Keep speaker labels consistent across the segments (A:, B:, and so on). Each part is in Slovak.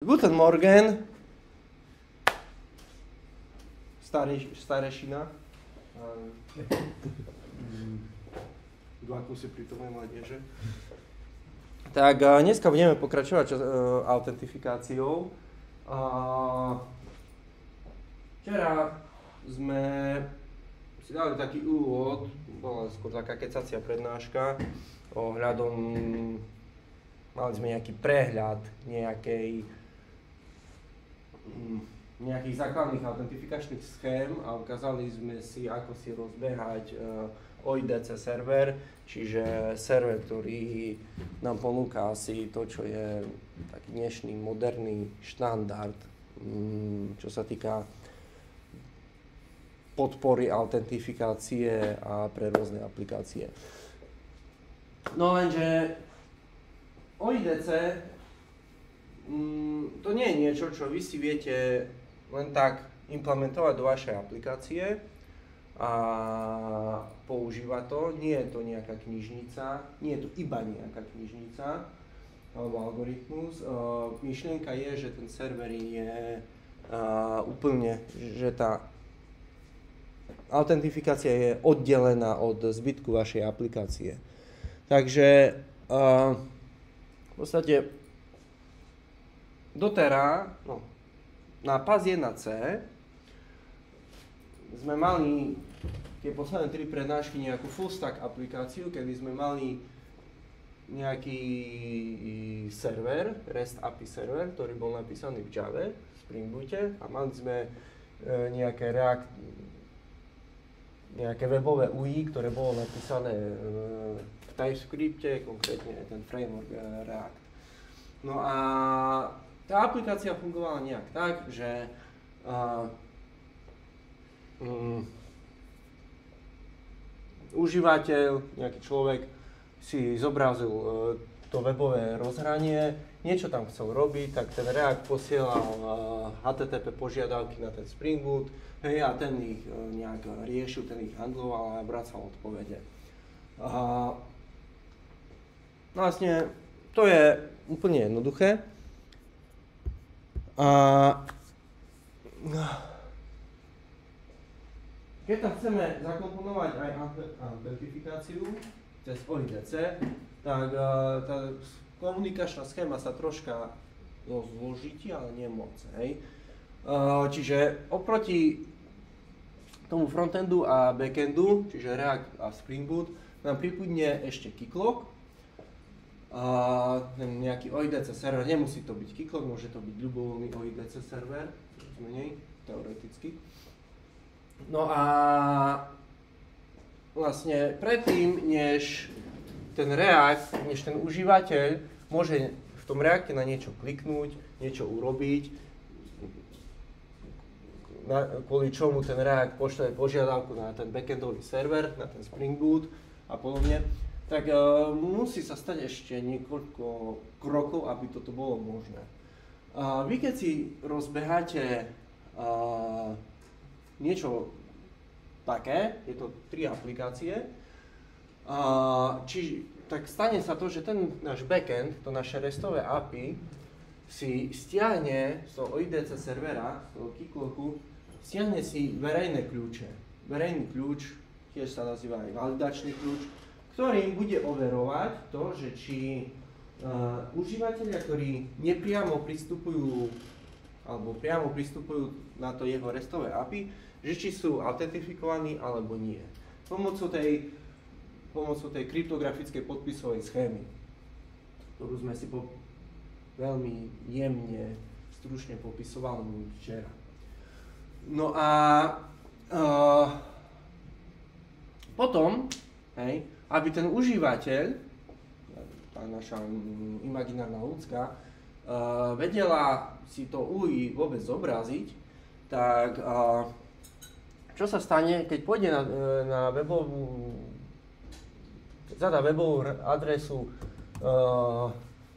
A: Guten Morgen. Starešina. Ako si prítomné mladieže. Tak dneska budeme pokračovať autentifikáciou. Včera sme si dali taký úvod, bola skôr taká kecacia prednáška ohľadom, mali sme nejaký prehľad nejakých základných autentifikačných schém a ukázali sme si, ako si rozbehať OIDC server, čiže server, ktorý nám ponúka asi to, čo je taký dnešný moderný štandard, čo sa týka podpory autentifikácie a pre rôzne aplikácie. No lenže OIDC to nie je niečo, čo vy si viete len tak implementovať do vašej aplikácie a používať to. Nie je to nejaká knižnica, nie je to iba nejaká knižnica alebo algoritmus. Myšlienka je, že ten server je úplne, že tá autentifikácia je oddelená od zbytku vašej aplikácie. Takže v podstate doteraz, na PAS 1C sme mali tie posledné 3 prednášky nejakú full stack aplikáciu, kedy sme mali nejaký server, REST API server, ktorý bol napísaný v Java, Spring Boote, a mali sme nejaké webové UI, ktoré bolo napísané v TypeScripte, konkrétne ten framework React. No a tá aplikácia fungovala nejak tak, že užívateľ, nejaký človek si zobrazil to webové rozhranie, niečo tam chcel robiť, tak ten React posielal HTTP požiadavky na ten Spring Boot, hej, a ten ich nejak riešil, ten ich handloval a vracal odpovede. Vlastne to je úplne jednoduché. Keď tam chceme zakomponovať aj autentifikáciu cez OIDC, tak tá komunikačná schéma sa troška zložití, ale nie moc. Hej. Čiže oproti tomu frontendu a backendu, čiže React a Spring Boot, nám pripudne ešte Keycloak. Ten nejaký OIDC server, nemusí to byť Keycloak, môže to byť ľubovoľný OIDC server, menej, teoreticky. No a vlastne predtým, než ten React, než ten užívateľ môže v tom Reacte na niečo kliknúť, niečo urobiť, kvôli čomu ten React pošle požiadavku na ten backendový server, na ten Spring Boot a podobne, tak musí sa stať ešte niekoľko krokov, aby toto bolo možné. Vy keď si rozbeháte niečo také, je to 3 aplikácie, tak stane sa to, že ten náš backend, to naše RESTové API, si stiahne z toho OIDC servera, z toho Keycloaku, stiahne si verejné kľúče. Verejný kľúč, tiež sa nazýva aj validačný kľúč, ktorým bude overovať to, že či užívateľia, ktorí nepriamo pristupujú alebo priamo pristupujú na to jeho RESTové API, že či sú autentifikovaní alebo nie. Pomocou tej kryptografickej podpisovej schémy, ktorú sme si veľmi jemne, stručne popisovali včera. No a potom, hej, aby ten užívateľ, tá naša imaginárna ľudská, vedela si to UI vôbec zobraziť, tak čo sa stane, keď pôjde na webovú, zadá webovú adresu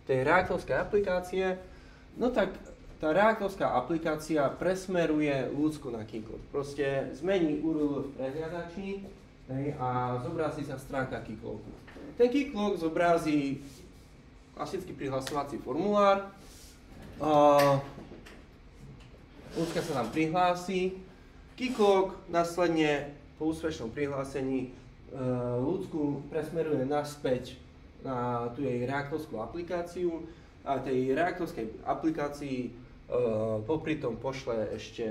A: tej reaktovskej aplikácie, no tak tá reaktovská aplikácia presmeruje ľudsku na Keycloak. Proste zmení URL v prehliadači a zobrazí sa stránka Keycloaku. Ten Keycloak zobrazí klasický prihlasovací formulár, ľudská sa tam prihlási, Keycloak následne po úspešnom prihlásení ľudsku presmeruje naspäť na tú jej reaktorskú aplikáciu a tej reaktorskej aplikácii popri tom pošle ešte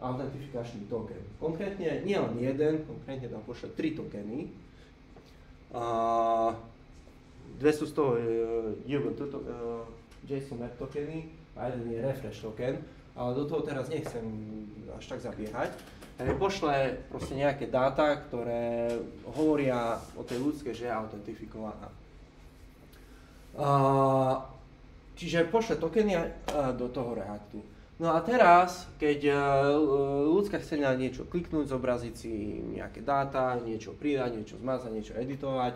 A: autentifikačný token. Konkrétne nie len jeden, konkrétne tam pošle 3 tokeny. 2 sú z toho JSON Map tokeny a jeden je refresh token, ale do toho teraz nechcem až tak zabiehať. Takže pošle proste nejaké dáta, ktoré hovoria o tej ľudskej, že je autentifikovaná. Čiže pošle tokeny do toho reaktu. No a teraz, keď ľudská chce na niečo kliknúť, zobraziť si nejaké dáta, niečo pridať, niečo zmazať, niečo editovať,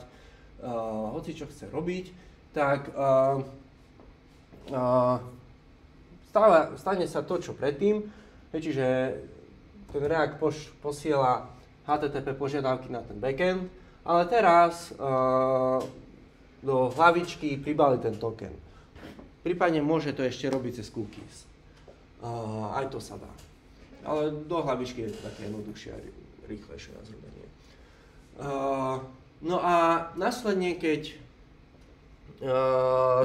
A: hoci čo chce robiť, tak stane sa to, čo predtým, čiže ten React posiela HTTP požiadavky na ten backend, ale teraz do hlavičky pribali ten token. Prípadne môže to ešte robiť cez cookies. Aj to sa dá. Ale do hlavičky je to také jednoduchšie a rýchlejšie na zrobenie. No a následne, keď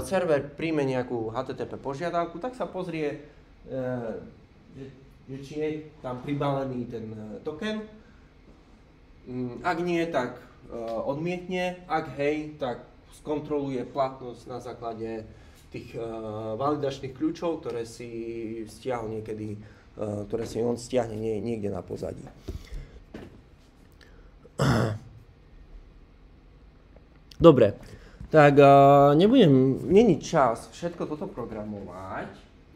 A: server príjme nejakú HTTP požiadavku, tak sa pozrie, že či je tam pribalený ten token. Ak nie, tak odmietne. Ak hej, tak skontroluje platnosť na základe tých validačných kľúčov, ktoré si stiahol niekedy, ktoré si on stiahne niekde na pozadí. Dobre, tak není čas všetko toto programovať.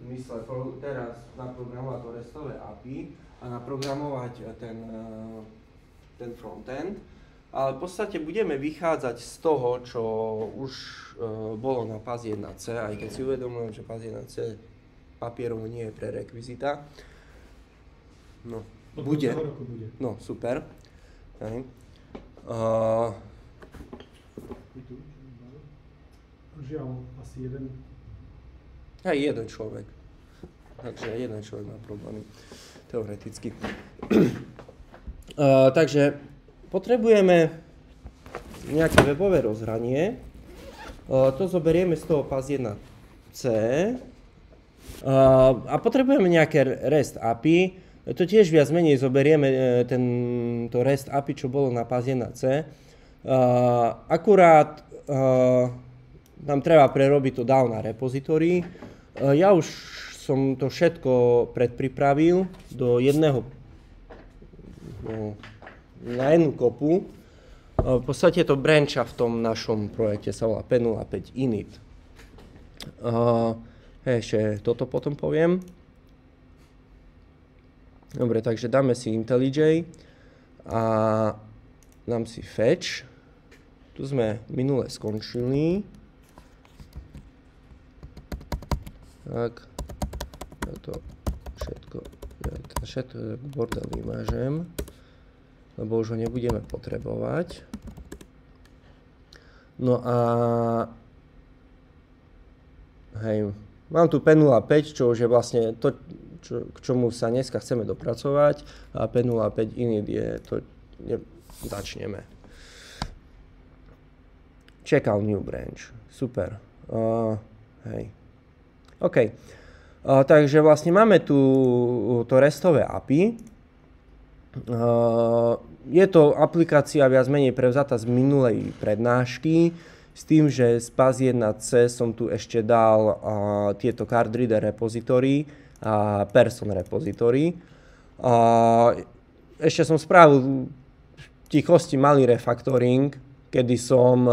A: Myslím, teraz naprogramovať to RESTové API a naprogramovať ten frontend. Ale v podstate budeme vychádzať z toho, čo už bolo na PAS 1C, aj keď si uvedomujem, že PAS 1C papierovo nie je prerekvizita. No, bude. No, super. Hej.
B: Žiaľ, asi jeden.
A: Aj jeden človek. Takže jeden človek má problémy, teoreticky. Takže potrebujeme nejaké webové rozhranie. To zoberieme z toho PAS 1C. A potrebujeme nejaké REST API. To tiež viac menej zoberieme to REST API, čo bolo na PAS 1C. Akurát nám treba prerobiť to down na repository. Ja už som to všetko predpripravil do jedného na jednu kopu. V podstate to brancha v tom našom projekte sa volá P05 init. Ešte toto potom poviem. Dobre, takže dáme si IntelliJ a dám si fetch. Tu sme minule skončili. Tak, ja to všetko bordel vymažem, lebo už ho nebudeme potrebovať. No a hej, mám tu P05, čo už je vlastne to, k čomu sa dneska chceme dopracovať, a P05 init je to, začneme. Check out new branch, super, hej. OK, takže vlastne máme tu to RESTové API. Je to aplikácia viac menej prevzatá z minulej prednášky, s tým, že z PAS 1C som tu ešte dal tieto card reader repository a person repository. Ešte som spravil v tichosti malý refactoring, kedy som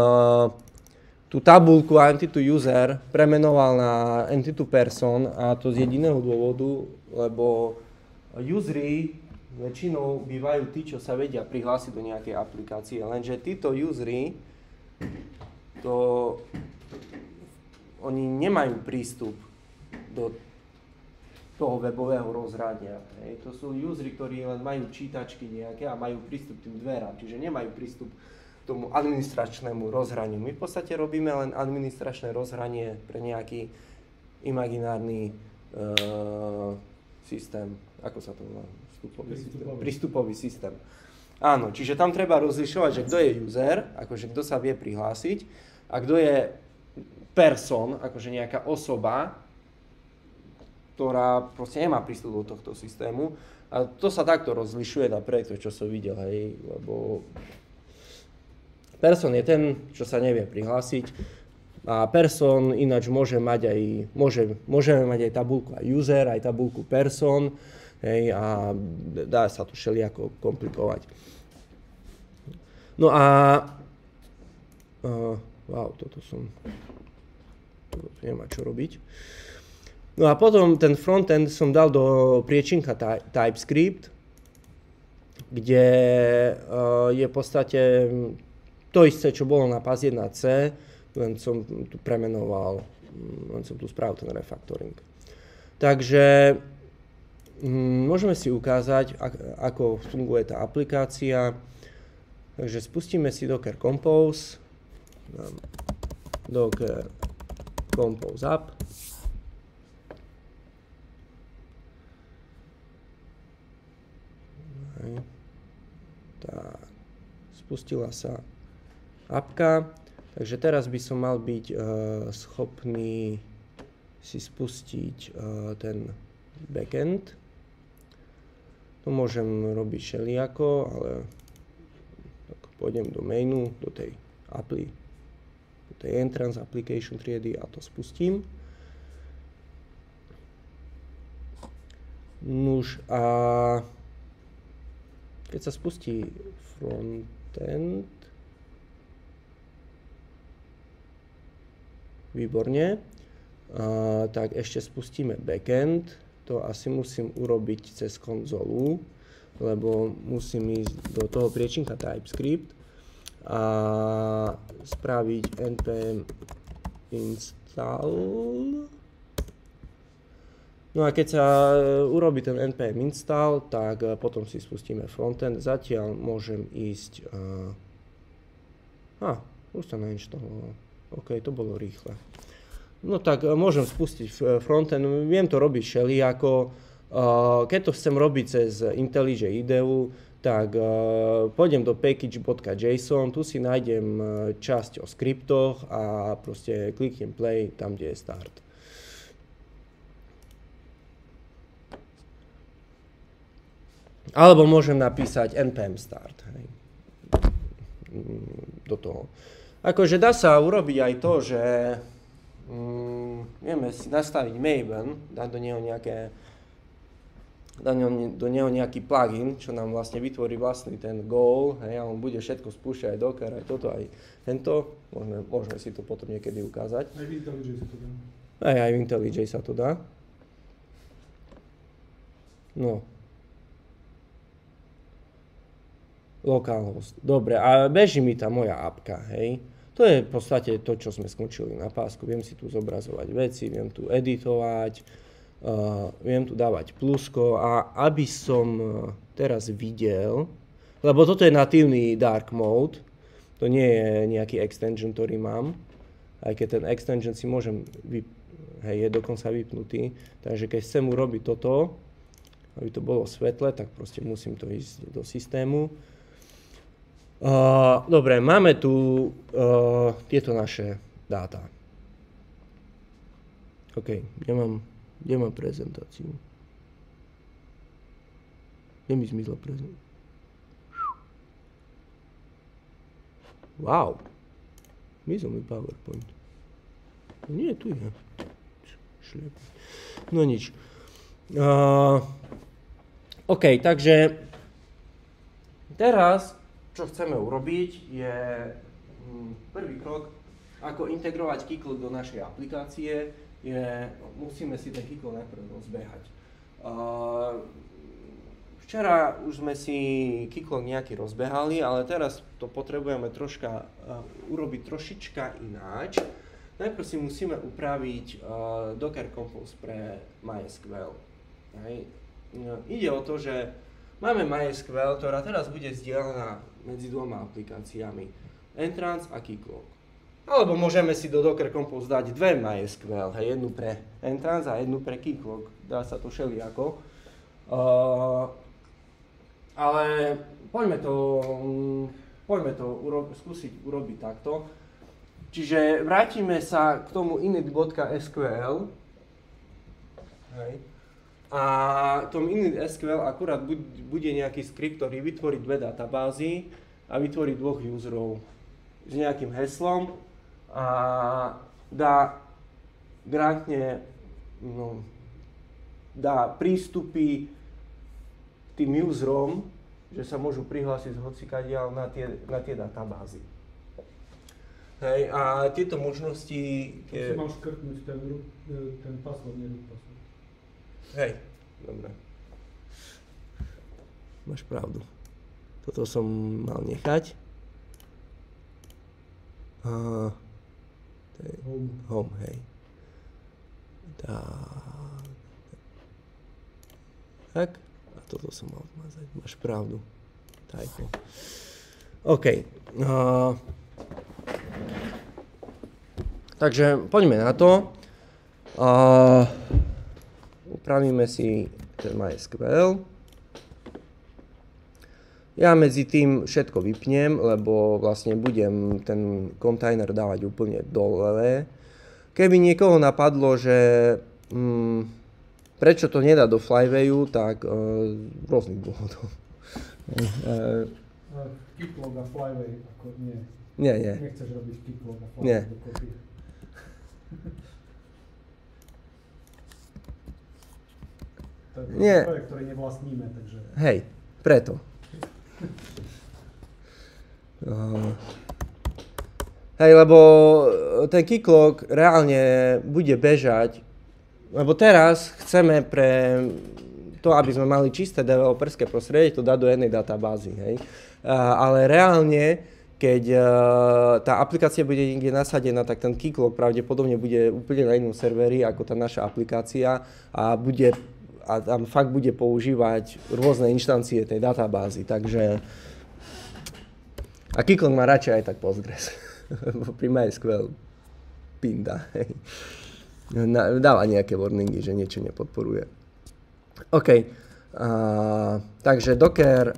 A: tú tabuľku entity user premenoval na entity person, a to z jediného dôvodu, lebo usery väčšinou bývajú tí, čo sa vedia prihlásiť do nejakej aplikácie, lenže títo usery, oni nemajú prístup do toho webového rozhrania. To sú usery, ktorí len majú čítačky nejaké a majú prístup k tým dverám, čiže nemajú prístup tomu administračnému rozhraniu. My v podstate robíme len administračné rozhranie pre nejaký imaginárny systém, ako sa to volá? Prístupový systém. Áno, čiže tam treba rozlišovať, že kto je user, akože kto sa vie prihlásiť, a kto je person, akože nejaká osoba, ktorá proste nemá prístup do tohto systému. A to sa takto rozlišuje napriek to, čo som videl, hej, lebo person je ten, čo sa nevie prihlásiť, a person ináč môžeme mať aj tabuľku aj user, aj tabuľku person, hej, a dá sa to všelijako komplikovať. No a wow, toto nemá čo robiť. No a potom ten frontend som dal do priečinka TypeScript, kde je v podstate to isté, čo bolo na PAS 1.c, len som tu premenoval, len som tu spravil ten refactoring. Takže môžeme si ukázať, ako funguje tá aplikácia. Takže spustíme si Docker Compose, Docker Compose App. Tak, spustila sa apka, takže teraz by som mal byť schopný si spustiť ten backend. To môžem robiť všelijako, ale tak pôjdem do mainu, do tej entrance application triedy a to spustím. Nuž a keď sa spustí frontend, výborne, tak ešte spustíme backend. To asi musím urobiť cez konzolu, lebo musím ísť do toho priečinka TypeScript a spraviť npm install. No a keď sa urobí ten npm install, tak potom si spustíme frontend. Zatiaľ môžem ísť... už sa nainštalovalo. OK, to bolo rýchle. No tak môžem spustiť frontend. Viem to robiť všelijako. Keď to chcem robiť cez IntelliJ IDEU, tak pôjdem do package.json, tu si nájdem časť o skriptoch a proste kliknem play tam, kde je start. Alebo môžem napísať npm start, hej, do toho. Akože dá sa urobiť aj to, že vieme si nastaviť Maven, dať do neho nejaký plugin, čo nám vlastne vytvorí vlastný ten goal, hej, a on bude všetko spúšťať, aj Docker, aj toto, aj tento. Môžeme si to potom niekedy ukázať.
B: Aj v IntelliJ sa to dá.
A: Aj v IntelliJ sa to dá. No. Localhost. Dobre, a beží mi tá moja apka, hej. To je v podstate to, čo sme skončili na pásku. Viem si tu zobrazovať veci, viem tu editovať, viem tu dávať plusko a aby som teraz videl, lebo toto je natívny dark mode, to nie je nejaký extension, ktorý mám, aj keď ten extension si môžem, je dokonca vypnutý, takže keď chcem urobiť toto, aby to bolo svetle, tak proste musím to ísť do systému. Dobre, máme tu tieto naše dáta. OK, kde mám prezentáciu? Kde mi zmizla prezentácia? Wow, zmizol mi PowerPoint. Nie, tu je. No nič. OK, takže teraz čo chceme urobiť je prvý krok, ako integrovať Keycloak do našej aplikácie, musíme si ten Keycloak najprv rozbehať. Včera už sme si Keycloak nejaký rozbehali, ale teraz to potrebujeme urobiť trošička ináč. Najprv si musíme upraviť Docker Compose pre MySQL. Ide o to, že máme MySQL, ktorá teraz bude zdieľaná medzi dvoma aplikáciami, Entrance a Keycloak. Alebo môžeme si do Docker Compose dať dve MySQL, hej, jednu pre entrance a jednu pre Keycloak. Dá sa to všelijako. Ale poďme to skúsiť urobiť takto. Čiže vrátime sa k tomu init.sql. Hej. A v tom init.sql akurát bude nejaký skript, ktorý vytvorí dve databázy a vytvorí dvoch userov s nejakým heslom a dá prístupy tým userom, že sa môžu prihlásiť z hocikadiaľ na tie databázy. Hej, a tieto možnosti...
B: To si mal škrtnúť ten password, nie root password.
A: Hej, dobre. Máš pravdu. Toto som mal nechať. Home, hej. Tak. A toto som mal odmazať. Máš pravdu. Typo. OK. Takže poďme na to. Upravíme si ten MySQL. Ja medzi tým všetko vypnem, lebo vlastne budem ten kontajner dávať úplne dole. Keby niekoho napadlo, že prečo to nedá do Flywayu, tak z rôznych dôvodov.
B: Keycloak a Flyway, ako nie.
A: Nie.
B: Nechceš robiť Keycloak a Flyway dokopy. To je projekt, ktorý nevlastníme, takže...
A: Hej, preto. Hej, lebo ten Keycloak reálne bude bežať, lebo teraz chceme pre to, aby sme mali čisté developerské prostredie, to dať do jednej databázy, hej. Ale reálne, keď tá aplikácia bude niekde nasadená, tak ten Keycloak pravdepodobne bude úplne na inom serveri ako tá naša aplikácia a tam fakt bude používať rôzne inštancie tej databázy, takže... A Keycloak má radšej aj tak Postgres, pri MySQL pinda, hej. Dáva nejaké warningy, že niečo nepodporuje. OK, takže Docker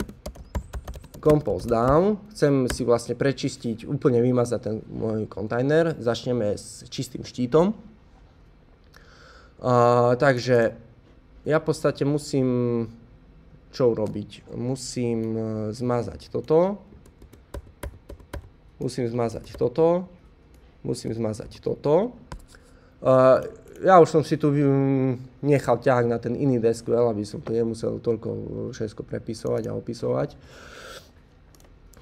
A: Compose down, chcem si vlastne prečistiť, úplne vymazať ten môj kontajner, začneme s čistým štítom. Takže ja v podstate musím čo urobiť? Musím zmazať toto, musím zmazať toto, musím zmazať toto. Ja už som si tu nechal ťah na ten init.sql, aby som tu nemusel toľko všetko prepisovať a opisovať.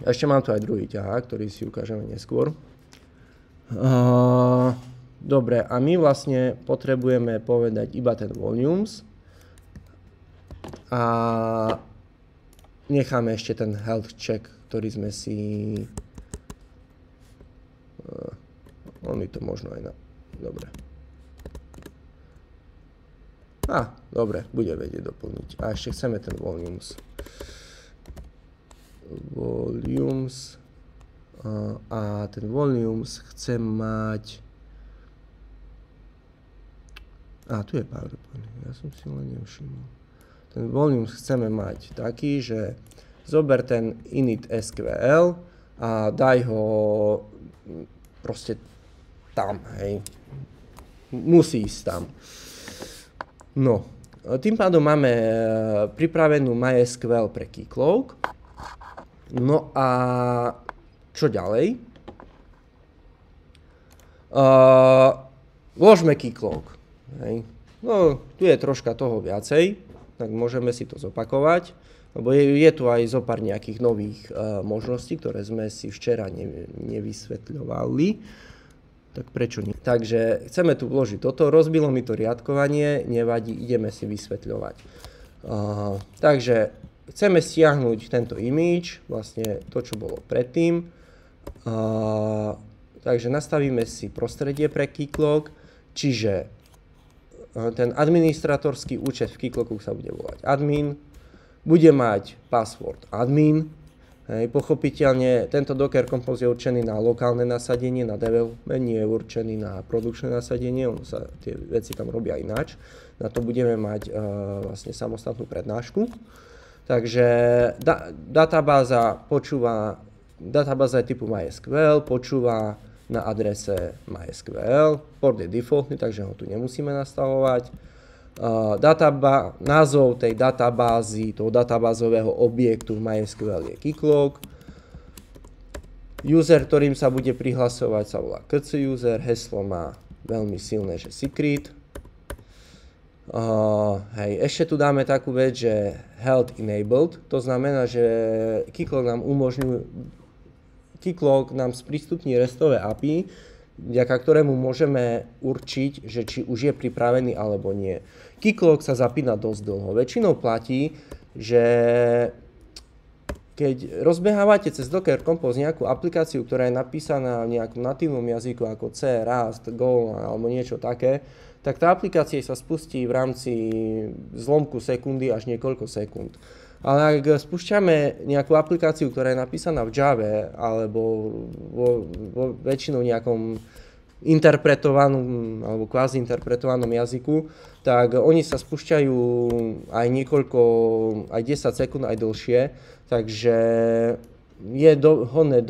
A: Ešte mám tu aj druhý ťah, ktorý si ukážeme neskôr. Dobre, a my vlastne potrebujeme povedať iba ten volumes a necháme ešte ten health check, ktorý sme si... On mi to možno aj na... Dobre. Dobre, bude vedieť doplniť. A ešte chceme ten volumes. A ten volumes chcem mať... Tu je PowerPoint. Ja som si len nevšimol. Ten volumes chceme mať taký, že zober ten init.sql a daj ho proste tam, hej. Musí ísť tam. No, tým pádom máme pripravenú MySQL pre Keycloak. No a čo ďalej? Vložme Keycloak. Hej. No, tu je troška toho viacej, tak môžeme si to zopakovať, lebo je tu aj zopár nejakých nových možností, ktoré sme si včera nevysvetľovali. Tak prečo nie? Takže chceme tu vložiť toto, rozbilo mi to riadkovanie, nevadí, ideme si vysvetľovať. Takže chceme stiahnuť tento image, vlastne to, čo bolo predtým. Takže nastavíme si prostredie pre Keycloak, čiže ten administratorský účet v Keycloaku sa bude volať admin, bude mať password admin Hej, pochopiteľne tento Docker Compose je určený na lokálne nasadenie, na development, nie je určený na produkčné nasadenie, sa tie veci tam robia ináč. Na to budeme mať vlastne samostatnú prednášku. Takže databáza je typu MySQL, počúva na adrese MySQL, port je defaultný, takže ho tu nemusíme nastavovať. Názov tej databázy, toho databázového objektu v MySQL je keycloak. User, ktorým sa bude prihlasovať, sa volá KC user, heslo má veľmi silné, že secret. Ešte tu dáme takú vec, že health enabled, to znamená, že keycloak nám sprístupní RESTové API, vďaka ktorému môžeme určiť, že či už je pripravený alebo nie. Keycloak sa zapína dosť dlho. Väčšinou platí, že keď rozbehávate cez Docker Compose nejakú aplikáciu, ktorá je napísaná v nejakom natívnom jazyku ako C, Rust, Go alebo niečo také, tak tá aplikácia sa spustí v rámci zlomku sekundy až niekoľko sekúnd. Ale ak spúšťame nejakú aplikáciu, ktorá je napísaná v Java alebo vo väčšinou nejakom interpretovanom alebo kvázi interpretovanom jazyku, tak oni sa spúšťajú aj aj 10 sekúnd, aj dlhšie, takže je hodné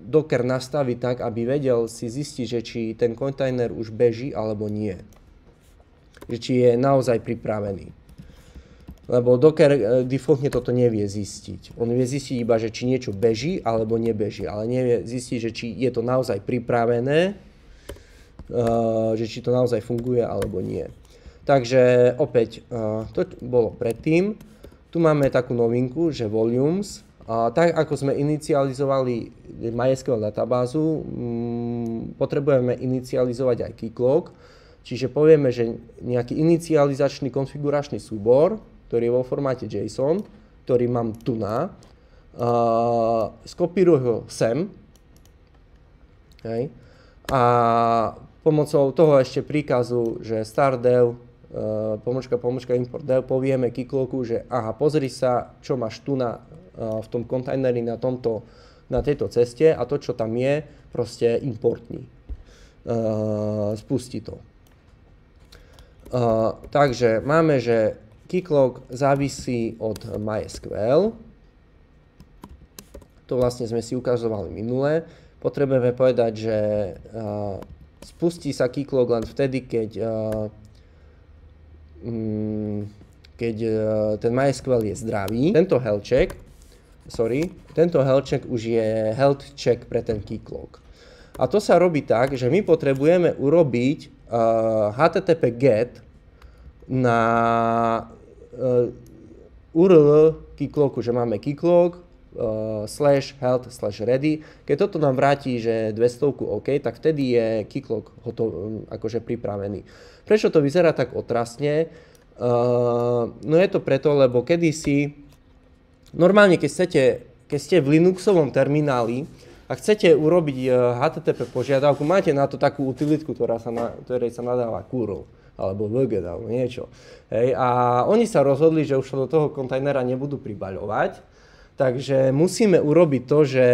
A: Docker nastaviť tak, aby vedel si zistiť, že či ten kontajner už beží alebo nie. Že či je naozaj pripravený. Lebo Docker defaultne toto nevie zistiť. On vie zistiť iba, že či niečo beží alebo nebeží, ale nevie zistiť, že či je to naozaj pripravené, že či to naozaj funguje alebo nie. Takže opäť, to bolo predtým. Tu máme takú novinku, že volumes. Tak ako sme inicializovali MySQL databázu, potrebujeme inicializovať aj keycloak. Čiže povieme, že nejaký inicializačný konfiguračný súbor, ktorý je vo formáte JSON, ktorý mám tu skopíruj ho sem. Hej. A pomocou toho ešte príkazu, že start dev, pomočka import dev, povieme keycloaku, že aha, pozri sa, čo máš tu v tom kontajneri na tejto ceste a to, čo tam je, proste importní. Spusti to. Takže máme, že keycloak závisí od MySQL. To vlastne sme si ukazovali minule. Potrebujeme povedať, že spustí sa keycloak len vtedy, keď ten MySQL je zdravý. Tento health check už je health check pre ten keycloak. A to sa robí tak, že my potrebujeme urobiť HTTP GET na URL keycloaku, že máme keycloak /health/ready. Keď toto nám vráti, že 200 OK, tak vtedy je keycloak akože pripravený. Prečo to vyzerá tak otrasne? No je to preto, lebo kedysi, normálne keď ste v Linuxovom termináli a chcete urobiť HTTP požiadavku, máte na to takú utilitku, ktorej sa nadáva curl alebo wget alebo niečo. Hej. A oni sa rozhodli, že už do toho kontajnera nebudú pribaľovať, takže musíme urobiť to, že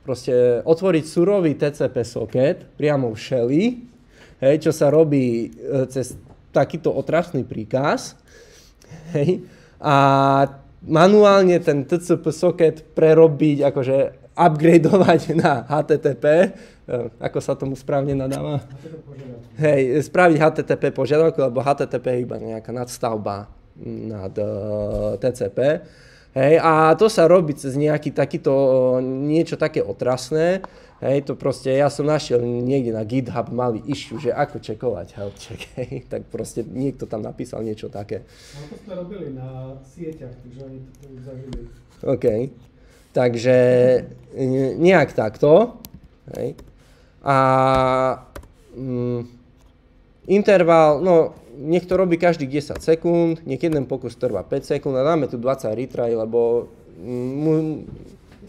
A: proste otvoriť surový TCP socket priamo v shelli, hej, čo sa robí cez takýto otrasný príkaz. Hej. A manuálne ten TCP socket prerobiť, akože upgradeovať na HTTP, ako sa tomu správne nadáva? Hej, spraviť HTTP požiadavku, lebo HTTP je iba nejaká nadstavba nad TCP. Hej, a to sa robí cez niečo také otrasné. Hej, to proste, ja som našiel niekde na GitHub malý issue, že ako čekovať health check, hej, tak proste niekto tam napísal niečo také.
B: No to sme robili na sieťach, takže oni to už zažili.
A: OK, takže nejak takto, hej. A interval, no nech to robí každých 10 sekúnd, nech jeden pokus trvá 5 sekúnd a dáme tu 20 retry, lebo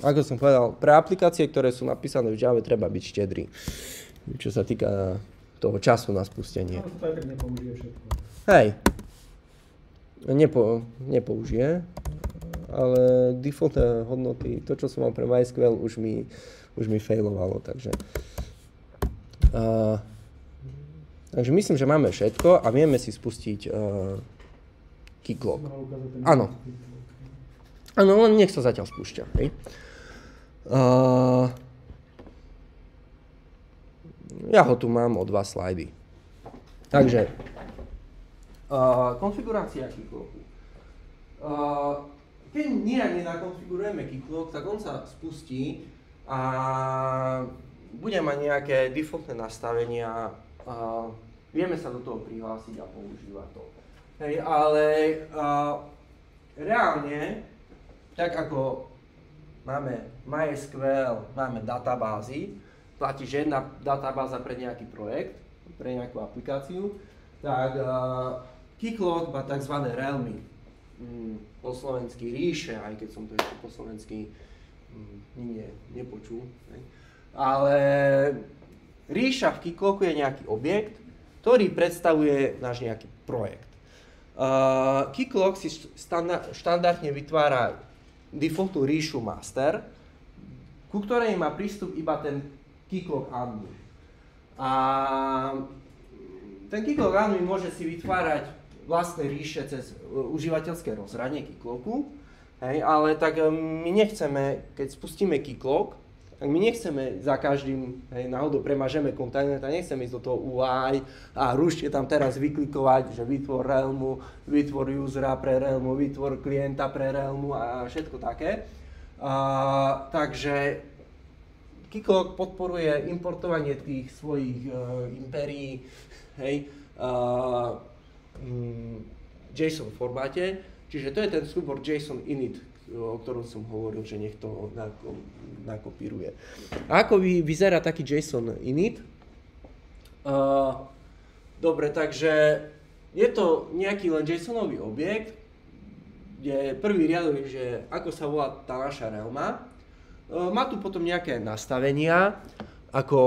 A: ako som povedal, pre aplikácie, ktoré sú napísané v Java, treba byť štedrý, čo sa týka toho času na spustenie.
B: Ale to tak nepoužije všetko.
A: Hej, nepoužije, ale defaultné hodnoty, to čo som mal pre MySQL už mi failovalo, takže myslím, že máme všetko a vieme si spustiť Keycloak. Áno. Áno, len nech sa zatiaľ spúšťa. Hej. Ja ho tu mám o 2 slajdy. Takže, konfigurácia Keycloaku. Keď nijak nenakonfigurujeme Keycloak, tak on sa spustí a bude mať nejaké defaultné nastavenia a vieme sa do toho prihlásiť a používať to. Hej, ale reálne, tak ako máme MySQL, máme databázy, platí, že jedna databáza pre nejaký projekt, pre nejakú aplikáciu, tak Keycloak má tzv. Realmy, po slovensky ríše, aj keď som to ešte po slovensky nepočul. Ale ríša v Keycloaku je nejaký objekt, ktorý predstavuje náš nejaký projekt. Keycloak si štandardne vytvára defaultnú ríšu master, ku ktorej má prístup iba ten Keycloak admin. A ten Keycloak admin môže si vytvárať vlastné ríše cez užívateľské rozhranie Keycloaku, ale tak my nechceme, keď spustíme Keycloak, tak my nechceme za každým, náhodou premážeme kontajner, tak nechceme ísť do toho UI a rušte tam teraz vyklikovať, že vytvor Realmu, vytvor usera pre Realmu, vytvor klienta pre Realmu a všetko také. Takže Keycloak podporuje importovanie tých svojich impérií, JSON formáte, čiže to je ten súbor JSON init, o ktorom som hovoril, že nech to nakopíruje. A ako vyzerá taký JSON init? Dobre, takže je to nejaký len JSOnový objekt, kde prvý riadok je, že ako sa volá tá naša realma. Má tu potom nejaké nastavenia, ako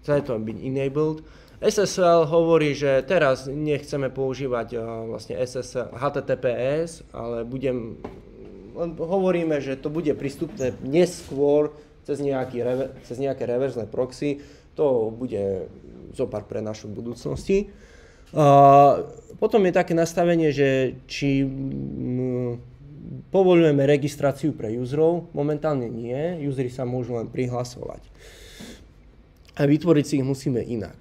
A: chce to byť enabled. SSL hovorí, že teraz nechceme používať vlastne SSL, HTTPS, ale hovoríme, že to bude prístupné neskôr cez nejaké reverzné proxy. To bude zopár pre našu budúcnosti. Potom je také nastavenie, že či povoľujeme registráciu pre userov. Momentálne nie, usery sa môžu len prihlasovať. A vytvoriť si ich musíme inak.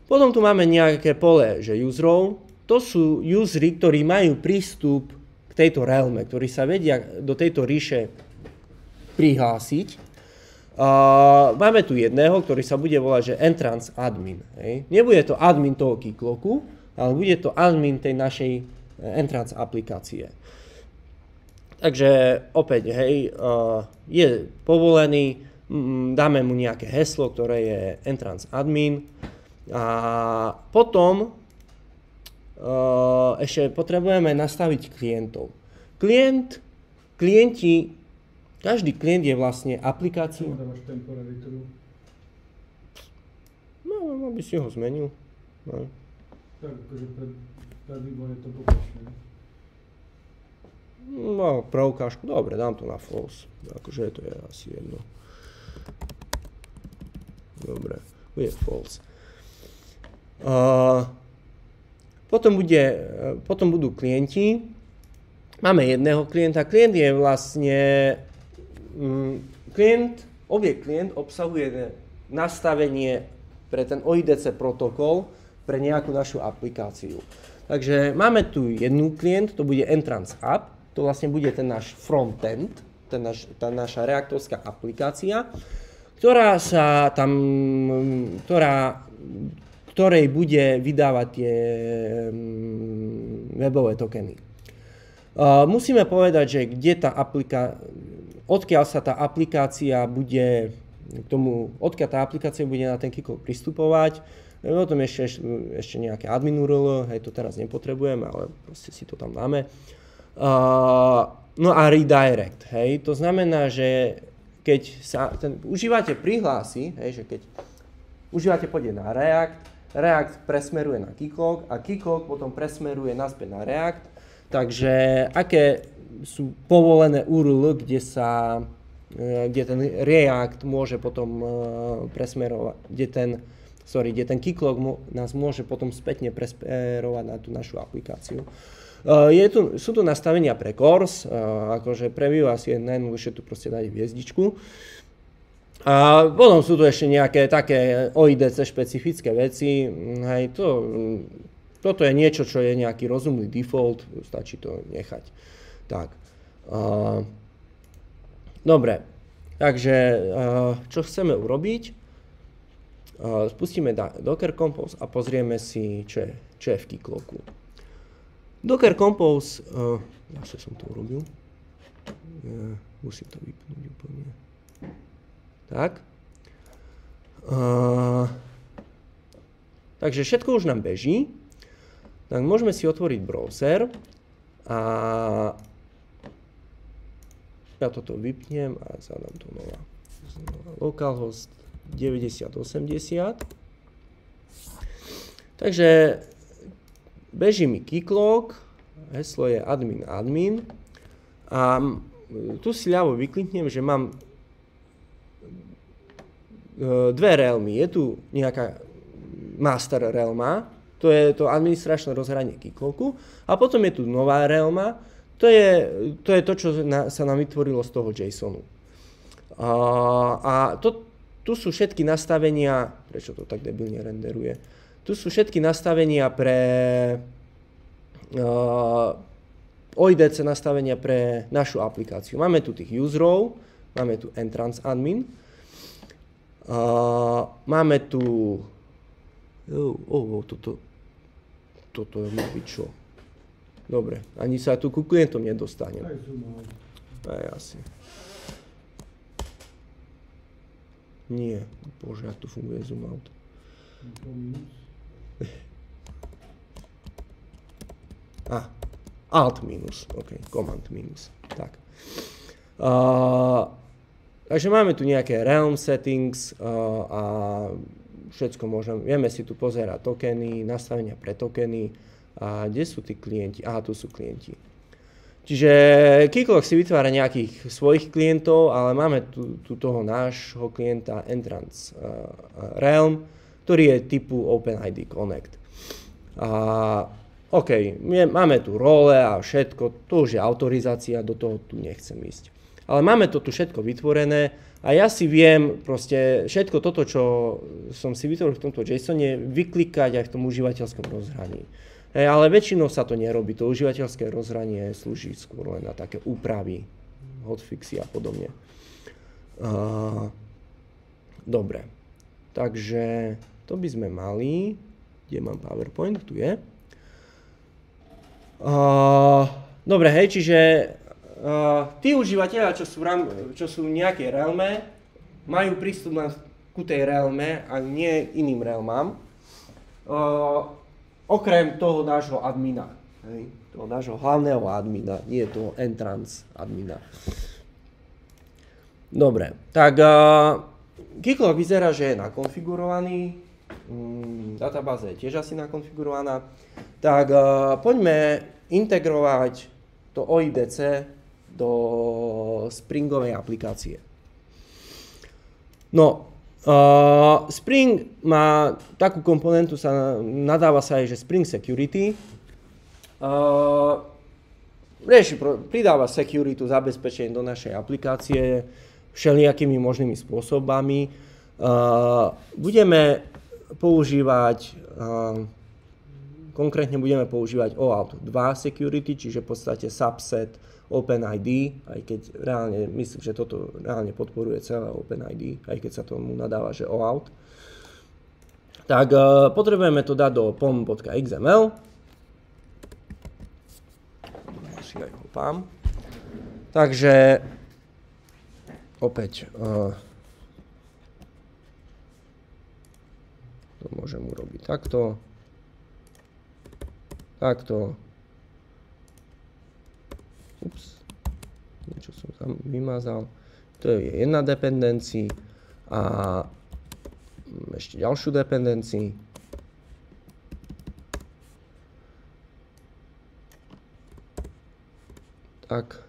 A: Potom tu máme nejaké pole, že userov. To sú usery, ktorí majú prístup k tejto realme, ktorí sa vedia do tejto ríše prihlásiť. Máme tu jedného, ktorý sa bude volať, že entrance admin. Nebude to admin toho Keycloaku, ale bude to admin tej našej entrance aplikácie. Takže opäť, je povolený, dáme mu nejaké heslo, ktoré je entrance admin. A potom ešte potrebujeme nastaviť klientov. Každý klient je vlastne aplikácia. No, aby si ho zmenil. No.
B: Tak, akože pred výbor je to poplačné.
A: No, pre ukážku, dobre, dám to na false. Akože to je asi jedno. Dobre, bude false. Potom budú klienti. Máme jedného klienta. Klient je vlastne objekt klient obsahuje nastavenie pre ten OIDC protokol pre nejakú našu aplikáciu. Takže máme tu jednu klient, to bude entrance app, to vlastne bude ten náš frontend, tá naša reaktorská aplikácia, ktorej bude vydávať tie webové tokeny. Musíme povedať, že odkiaľ tá aplikácia bude na ten Keycloak pristupovať. O tom ešte nejaké admin URL, to teraz nepotrebujeme, ale proste si to tam dáme. No a redirect, to znamená, že keď sa ten užívateľ prihlási, že keď užívateľ pôjde na React, React presmeruje na Keycloak a Keycloak potom presmeruje naspäť na React. Takže aké sú povolené URL, kde ten React môže potom presmerovať, kde ten Keycloak nás môže potom spätne presmerovať na tú našu aplikáciu. Sú tu nastavenia pre CORS, akože pre Vue je najjednoduchšie tu proste dať hviezdičku. A potom sú tu ešte nejaké také OIDC špecifické veci. Hej, toto je niečo, čo je nejaký rozumný default, stačí to nechať. Tak. Dobre, takže čo chceme urobiť? Spustíme Docker Compose a pozrieme si, čo je v Keycloaku. Docker Compose, zase som to urobil. Musím to vypnúť úplne. Tak. Takže všetko už nám beží. Tak môžeme si otvoriť browser a ja toto vypnem a zadám to znova. Localhost 9080. Takže beží mi Keycloak, heslo je admin a tu si ľavo vykliknem, že mám dve realmy. Je tu nejaká master realma, to je to administračné rozhranie Keycloaku a potom je tu nová realma, to je to, čo sa nám vytvorilo z toho JSONu. A tu sú všetky nastavenia, prečo to tak debilne renderuje, tu sú všetky nastavenia pre OIDC nastavenia pre našu aplikáciu. Máme tu tých userov, máme tu entrance admin, máme tu toto má byť čo? Dobre, ani sa tu ku klientom nedostanem. Aj asi. Nie, bože, jak tu funguje zoom out. Alt minus, ok, command minus, tak. Takže máme tu nejaké realm settings a všetko vieme si tu pozerať tokeny, nastavenia pre tokeny a kde sú tí klienti? Aha, tu sú klienti. Čiže Keycloak si vytvára nejakých svojich klientov, ale máme tu toho nášho klienta Entrance Realm, ktorý je typu OpenID Connect. OK, máme tu role a všetko, to už je autorizácia, do toho tu nechcem ísť. Ale máme to tu všetko vytvorené a ja si viem proste všetko toto, čo som si vytvoril v tomto JSONe, vyklikať aj v tom užívateľskom rozhraní. Ale väčšinou sa to nerobí, to užívateľské rozhranie slúži skôr len na také úpravy, hotfixy a podobne. Dobre, takže to by sme mali, kde mám PowerPoint, tu je. Dobre, hej, čiže tí užívateľia, čo sú v nejakej realme, majú prístup len ku tej realme a nie iným realmám. Okrem toho nášho admina, hej, toho nášho hlavného admina, nie toho entrance admina. Dobre, tak Keycloak vyzerá, že je nakonfigurovaný, databáza je tiež asi nakonfigurovaná, tak poďme integrovať to OIDC do Springovej aplikácie. No, Spring má takú komponentu, nadáva sa aj, že Spring Security. Pridáva security, zabezpečenie do našej aplikácie všelijakými možnými spôsobami. Budeme používať, konkrétne budeme používať OAuth 2 security, čiže v podstate subset OpenID, aj keď reálne myslím, že toto reálne podporuje celé OpenID, aj keď sa tomu nadáva, že OAuth. Tak potrebujeme to dať do pom.xml. Si aj hopám. Takže opäť to môžem urobiť takto. Takto. Ups, niečo som tam vymazal. To je jedna dependency a ešte ďalšiu dependency.
C: Tak,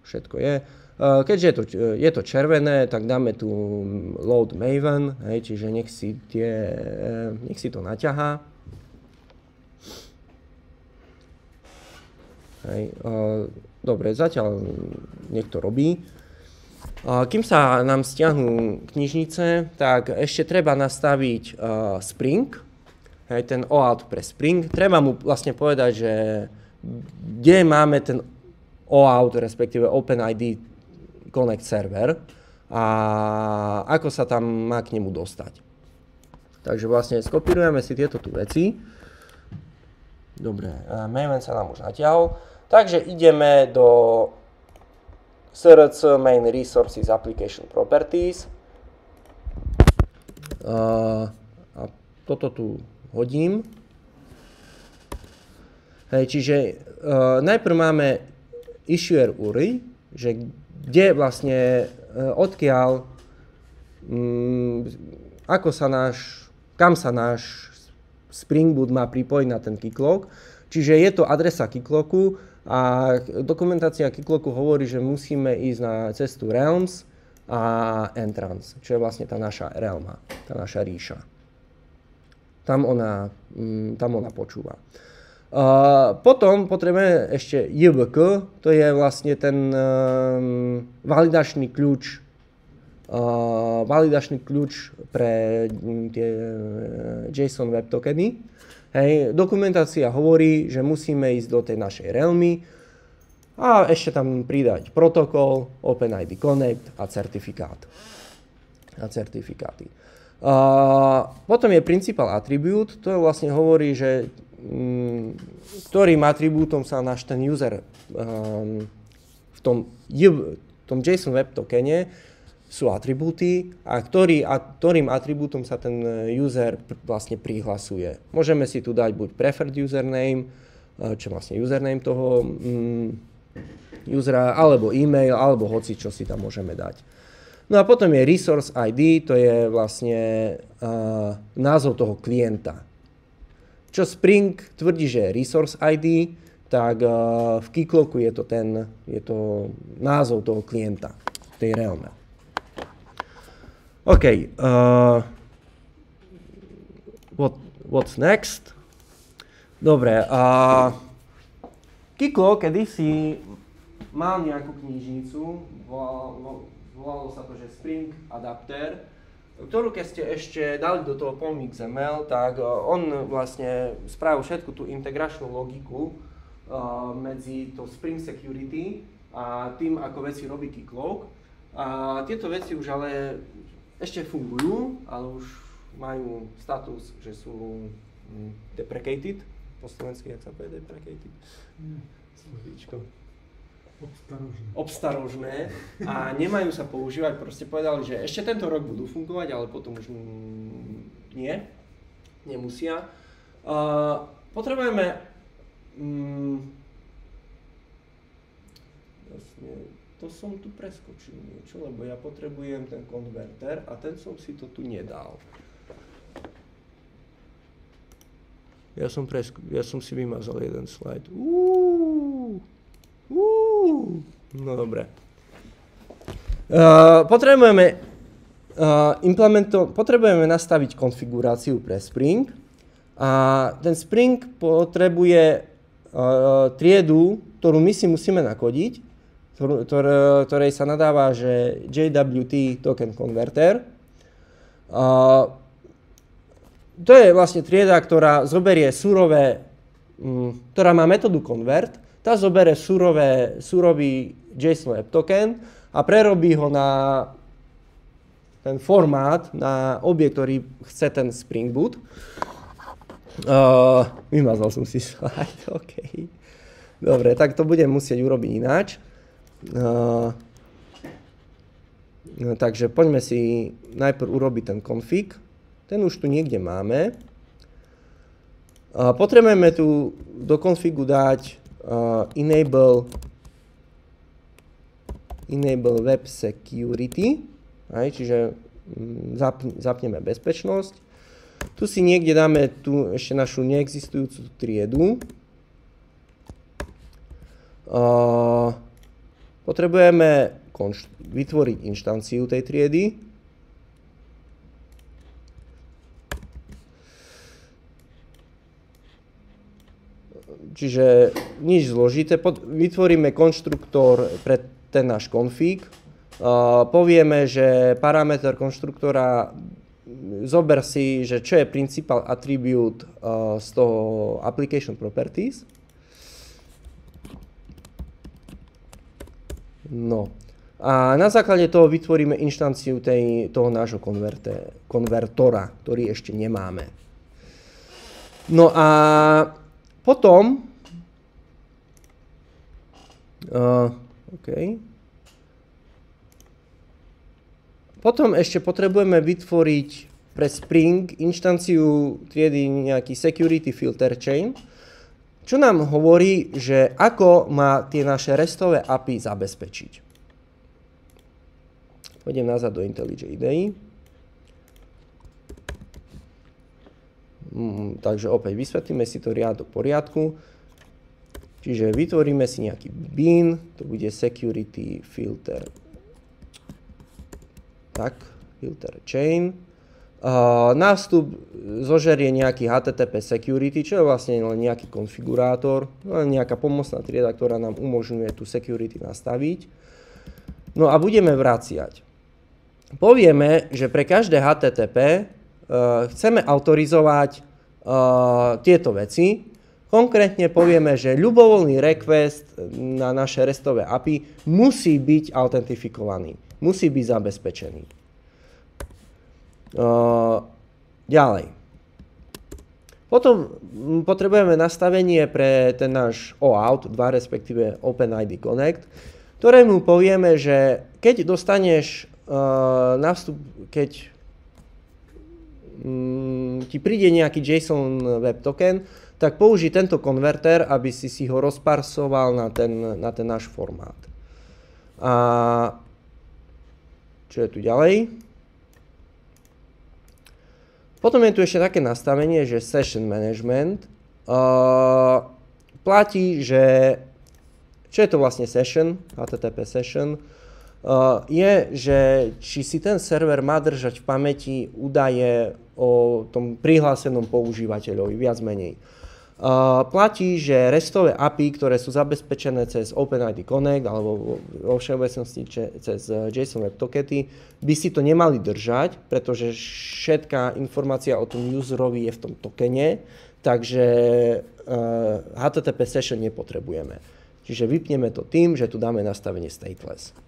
C: všetko je. Keďže je to červené, tak dáme tu load Maven, hej, čiže nech si to naťahá. Hej, dobre, zatiaľ nech to robí. Kým sa nám stiahnu knižnice, tak ešte treba nastaviť Spring, hej, ten OAuth pre Spring. Treba mu vlastne povedať, že kde máme ten OAuth, respektíve OpenID Connect server a ako sa tam má k nemu dostať. Takže vlastne skopírujeme si tieto tu veci. Dobre, Maven sa nám už natiahol. Takže ideme do src main resources application properties. A toto tu hodím. Hej, čiže najprv máme issuer URI, že kde vlastne, odkiaľ, kam sa náš Spring Boot má pripojiť na ten Keycloak. Čiže je to adresa Keycloaku a dokumentácia Keycloaku hovorí, že musíme ísť na cestu Realms a Entrance, čo je vlastne tá naša realma, tá naša ríša. Tam ona počúva. Potom potrebujeme ešte JVK, to je vlastne ten validačný kľúč pre tie JSON web tokeny. Hej, dokumentácia hovorí, že musíme ísť do tej našej realmy a ešte tam pridať protokol, OpenID Connect a certifikát. Potom je principal attribute, to vlastne hovorí, že ktorým atribútom sa náš ten user v tom JSON web tokene sú atribúty a ktorým atribútom sa ten user vlastne prihlasuje. Môžeme si tu dať buď preferred username, čo vlastne username toho usera, alebo e-mail, alebo hoci čo si tam môžeme dať. No a potom je resource ID, to je vlastne názov toho klienta. Čo Spring tvrdí, že je resource ID, tak v Keycloaku je to názov toho klienta, tej realme. OK, what's next? Dobre, Keycloak kedysi mal nejakú knižnicu, volalo sa to, že Spring Adapter, ktorú keď ste ešte dali do toho POM.xml, tak on vlastne spravil všetku tú integračnú logiku medzi to Spring Security a tým, ako veci robí Keycloak. A tieto veci už ale ešte fungujú, ale už majú status, že sú deprecated. Po slovensky, jak sa povie deprecated? Slovíčko. Obstarožné a nemajú sa používať, proste povedali, že ešte tento rok budú fungovať, ale potom už nemusia. Potrebujeme vlastne, to som tu preskočil niečo, lebo ja potrebujem ten konverter a ten som si to tu nedal. Ja som si vymazal jeden slajd. No dobre. Potrebujeme nastaviť konfiguráciu pre Spring a ten Spring potrebuje triedu, ktorú my si musíme nakodiť, ktorej sa nadáva, že JWT Token Converter. To je vlastne trieda, ktorá zoberie ktorá má metódu convert. Tá zobere surový JSON Web Token a prerobí ho na ten formát, na objekt, ktorý chce ten Spring Boot. Vymazal som si slide, OK. Dobre, tak to budem musieť urobiť ináč. Takže poďme si najprv urobiť ten config. Ten už tu niekde máme. Potrebujeme tu do configu dať enable web security, čiže zapneme bezpečnosť. Tu si niekde dáme tu ešte našu neexistujúcu triedu, Potrebujeme vytvoriť inštanciu tej triedy. Čiže nič zložité. Vytvoríme konštruktor pre ten náš config. Povieme, že parameter konštruktora zober si, že čo je principal attribute z toho application properties. No. A na základe toho vytvoríme inštanciu toho nášho konvertora, ktorý ešte nemáme. No a potom potom ešte potrebujeme vytvoriť pre Spring inštanciu triedy nejaký security filter chain, čo nám hovorí, že ako má tie naše RESTové API zabezpečiť. Pôjdem nazad do IntelliJ IDE. Takže opäť vysvetlíme si to riadok poriadku. Čiže vytvoríme si nejaký bean, to bude security filter. Tak, filter chain. Nástup zožerie nejaký HTTP security, čo je vlastne len nejaký konfigurátor, nejaká pomocná trieda, ktorá nám umožňuje tú security nastaviť. No a budeme vraciať. Povieme, že pre každé HTTP chceme autorizovať tieto veci. Konkrétne povieme, že ľubovoľný request na naše RESTové API musí byť autentifikovaný, musí byť zabezpečený. Ďalej. Potom potrebujeme nastavenie pre ten náš OAuth 2, respektíve OpenID Connect, ktorému povieme, že keď dostaneš nástup, keď ti príde nejaký JSON Web Token, tak použij tento konverter, aby si ho rozparsoval na ten náš formát. A čo je tu ďalej? Potom je tu ešte také nastavenie, že Session Management platí, že čo je to vlastne session, HTTP session, je, že či si ten server má držať v pamäti údaje o tom prihlásenom používateľovi, viac menej. Platí, že RESTové API, ktoré sú zabezpečené cez OpenID Connect alebo vo všeobecnosti cez JSON Web Tokeny, by si to nemali držať, pretože všetká informácia o tom userovi je v tom tokene, takže HTTP session nepotrebujeme. Čiže vypneme to tým, že tu dáme nastavenie stateless.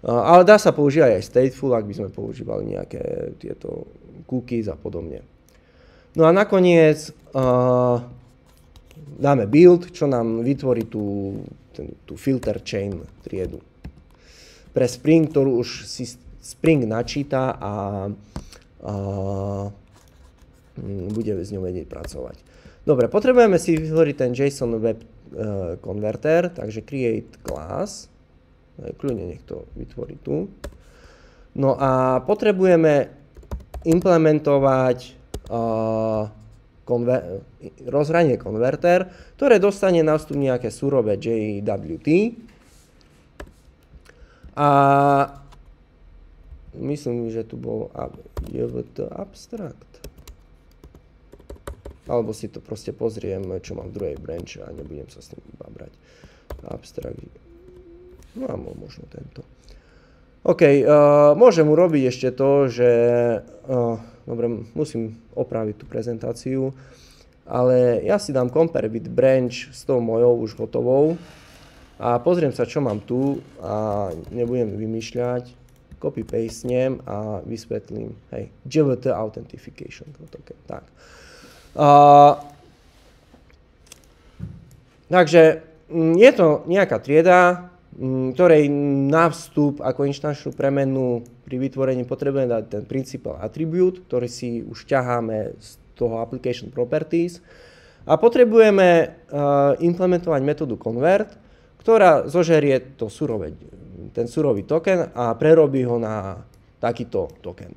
C: Ale dá sa používať aj stateful, ak by sme používali nejaké tieto cookies a podobne. No a nakoniec dáme build, čo nám vytvorí tú filter chain triedu. Pre Spring, ktorú už si Spring načíta a bude s ňou vedieť pracovať. Dobre, potrebujeme si vytvoriť ten JSON Web Converter, takže create class. Kľudne nech to vytvorí tu. No a potrebujeme implementovať rozhranie konverter, ktoré dostane nástup nejaké surové JWT. A myslím, že tu bol JWT abstract. Alebo si to proste pozriem, čo mám v druhej branch a nebudem sa s tým babrať. Abstract. No a možno tento. OK, môžem urobiť ešte to, že dobre, musím opraviť tú prezentáciu, ale ja si dám compare with branch s tou mojou už hotovou a pozriem sa, čo mám tu a nebudem vymýšľať, copy-pastenem a vysvetlím, hej, JWT authentication. Okay, tak. Takže je to nejaká trieda, ktorej nástup ako inštančnú premenu pri vytvorení potrebujeme dať ten principal attribute, ktorý si už ťaháme z toho application properties a potrebujeme implementovať metódu convert, ktorá zožerie ten surový token a prerobí ho na takýto token.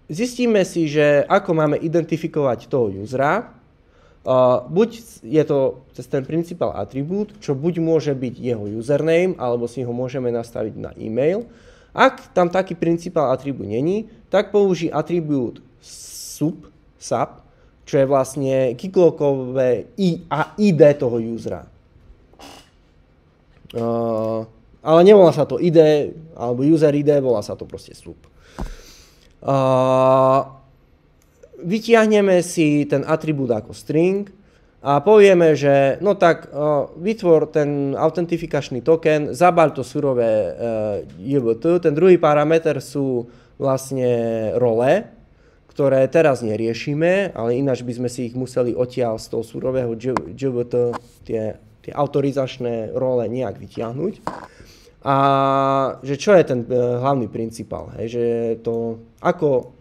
C: Zistíme si, že ako máme identifikovať toho usera Buď je to cez ten principal atribút, čo buď môže byť jeho username, alebo si ho môžeme nastaviť na e-mail. Ak tam taký principal atribút není, tak použij atribút sub, čo je vlastne keycloakové ID toho usera. Ale nevolá sa to ID, alebo user ID, volá sa to proste sub. Vytiahneme si ten atribút ako string a povieme, že no tak vytvor ten autentifikačný token, zabaľ to surové JWT, ten druhý parameter sú vlastne role, ktoré teraz neriešime, ale ináč by sme si ich museli odtiaľ z toho surového JWT tie autorizačné role nejak vytiahnuť. A že čo je ten hlavný principál, hej, že to ako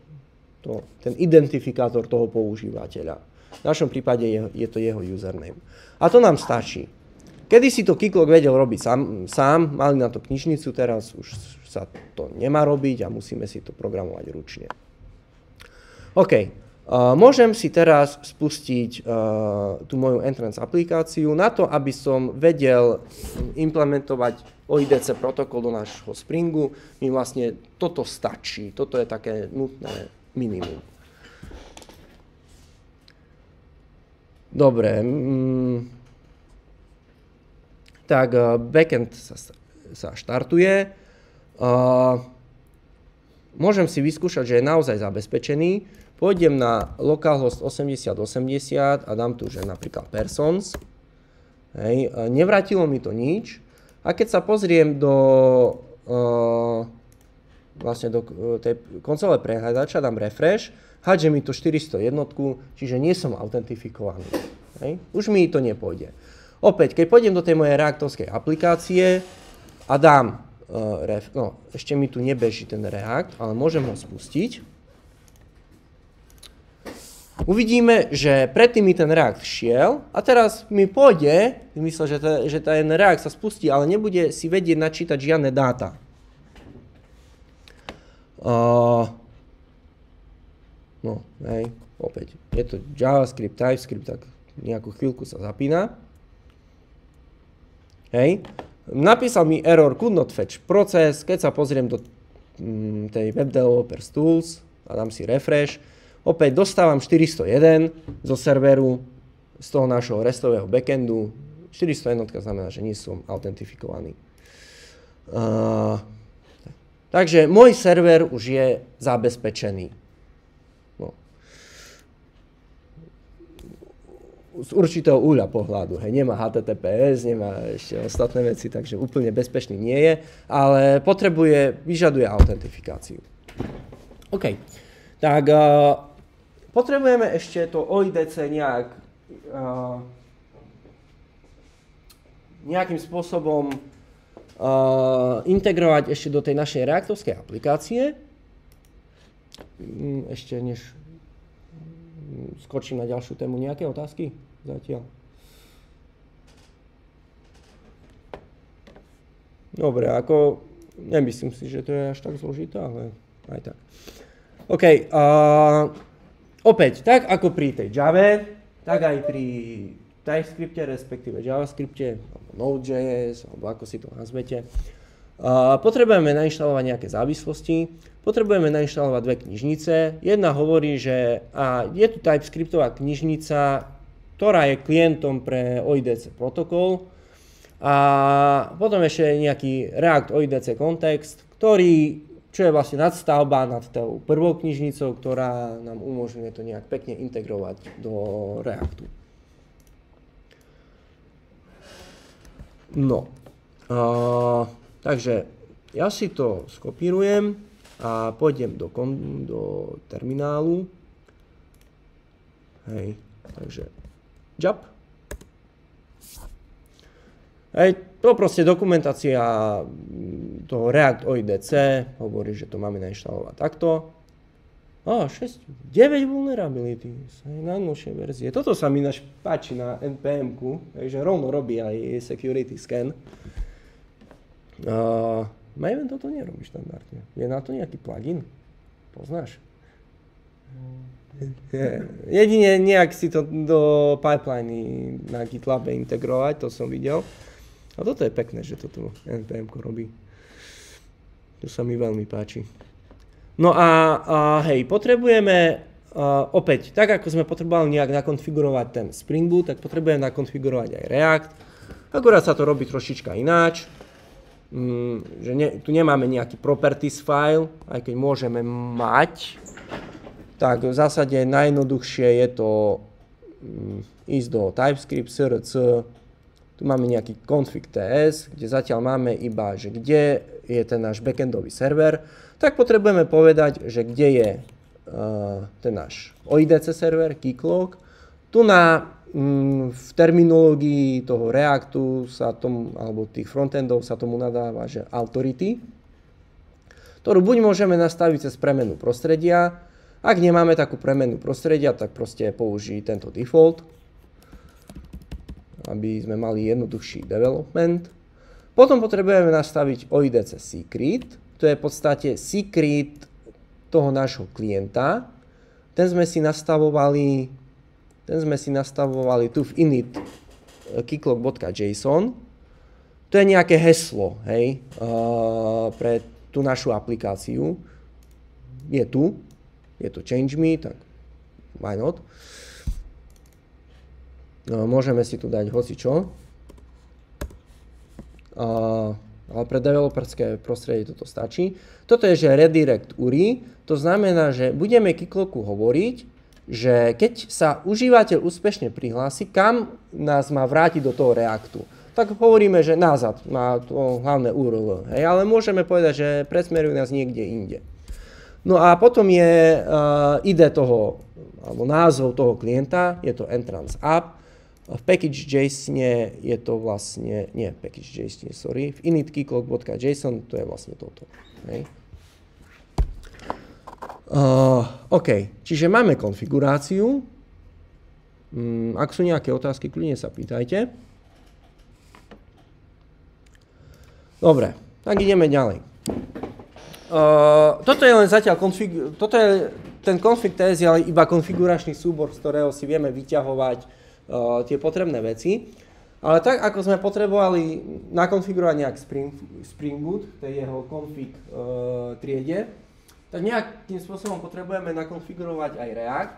C: ten identifikátor toho používateľa. V našom prípade je to jeho username. A to nám stačí. Kedy si to Keycloak vedel robiť sám, mali na to knižnicu, teraz už sa to nemá robiť a musíme si to programovať ručne. OK, môžem si teraz spustiť tú moju entrance aplikáciu. Na to, aby som vedel implementovať OIDC protokol do nášho Springu, mi vlastne toto stačí. Toto je také nutné minimum. Dobre. Tak backend sa štartuje. Môžem si vyskúšať, že je naozaj zabezpečený. Pôjdem na localhost 8080 a dám tu, že napríklad persons. Hej. Nevrátilo mi to nič. A keď sa pozriem do tej koncole prehľadača, dám refresh, hádže mi to 401, čiže nie som autentifikovaný. Hej. Už mi to nepôjde. Opäť, keď pôjdem do tej mojej reaktovskej aplikácie a dám, ešte mi tu nebeží ten React, ale môžem ho spustiť. Uvidíme, že predtým mi ten React šiel a teraz mi pôjde, myslím, že ten React sa spustí, ale nebude si vedieť načítať žiadne dáta. No, hej, opäť, je to JavaScript, TypeScript, tak nejakú chvíľku sa zapína. Hej, napísal mi error could not fetch process, keď sa pozriem do tej Web Developers Tools a dám si refresh, opäť dostávam 401 zo serveru z toho nášho restového backendu. 401 znamená, že nie som autentifikovaný. Takže môj server už je zabezpečený. No. Z určitého uhľa pohľadu. Hej, nemá HTTPS, nemá ešte ostatné veci, takže úplne bezpečný nie je, ale vyžaduje autentifikáciu. OK. Tak potrebujeme ešte to OIDC nejakým spôsobom integrovať ešte do tej našej reaktovskej aplikácie. Ešte než skočím na ďalšiu tému, nejaké otázky zatiaľ? Dobre, nemyslím si, že to je až tak zložité, ale aj tak. OK, opäť, tak ako pri tej Jave, tak aj pri TypeScripte, respektíve JavaScripte, alebo Node.js, alebo ako si to nazvete. Potrebujeme nainštalovať nejaké závislosti, potrebujeme nainštalovať dve knižnice. Jedna hovorí, že je tu TypeScriptová knižnica, ktorá je klientom pre OIDC protokol. A potom ešte nejaký React OIDC kontext, čo je vlastne nadstavba nad tou prvou knižnicou, ktorá nám umožňuje to nejak pekne integrovať do Reactu. No, takže ja si to skopírujem a pôjdem do terminálu. Hej, takže job. Hej, to proste dokumentácia toho React OIDC hovorí, že to máme nainštalovať takto. 9 vulnerabilities, najnovšie verzie. Toto sa mi páči na NPM-ku, že rovno robí aj security scan. Maven toto nerobí štandardne. Je na to nejaký plugin? Poznáš? Jedine nejak si to do pipeliny na GitLabe integrovať, to som videl. A toto je pekné, že to tu NPM-ko robí. To sa mi veľmi páči. No a hej, potrebujeme opäť, tak ako sme potrebovali nejak nakonfigurovať ten Spring Boot, tak potrebujeme nakonfigurovať aj React. Akurát sa to robí trošička ináč. Že tu nemáme nejaký properties file, aj keď môžeme mať. Tak v zásade najjednoduchšie je to ísť do TypeScript, src, tu máme nejaký config.ts, kde zatiaľ máme iba, že kde je ten náš backendový server, tak potrebujeme povedať, že kde je ten náš OIDC server, keycloak. Tu v terminológii toho Reactu sa tomu, alebo tých frontendov sa tomu nadáva, že authority, ktorú buď môžeme nastaviť cez premenu prostredia. Ak nemáme takú premenu prostredia, tak proste použiť tento default, aby sme mali jednoduchší development. Potom potrebujeme nastaviť OIDC secret, to je v podstate secret toho nášho klienta. Ten sme si nastavovali tu v init keycloak.json. To je nejaké heslo, hej, pre tú našu aplikáciu. Je to change me, tak why not. Môžeme si tu dať hocičo. Ale pre developerské prostredie toto stačí. Toto je, že redirect URI, to znamená, že budeme keycloaku hovoriť, že keď sa užívateľ úspešne prihlási, kam nás má vrátiť do toho Reactu. Tak hovoríme, že nazad má to hlavné URL, hej, ale môžeme povedať, že presmerujú nás niekde inde. No a potom je ID toho, alebo názov toho klienta, je to entrance app. V package.json je to vlastne, nie package.json, sorry, v init keycloak.json to je vlastne toto. Hej. OK, čiže máme konfiguráciu. Ak sú nejaké otázky, kľudne sa pýtajte. Dobre, tak ideme ďalej. Toto je len zatiaľ ten config.ts je ale iba konfiguračný súbor, z ktorého si vieme vyťahovať tie potrebné veci. Ale tak, ako sme potrebovali nakonfigurovať nejak Spring Boot, to je jeho config triede, tak nejakým spôsobom potrebujeme nakonfigurovať aj React.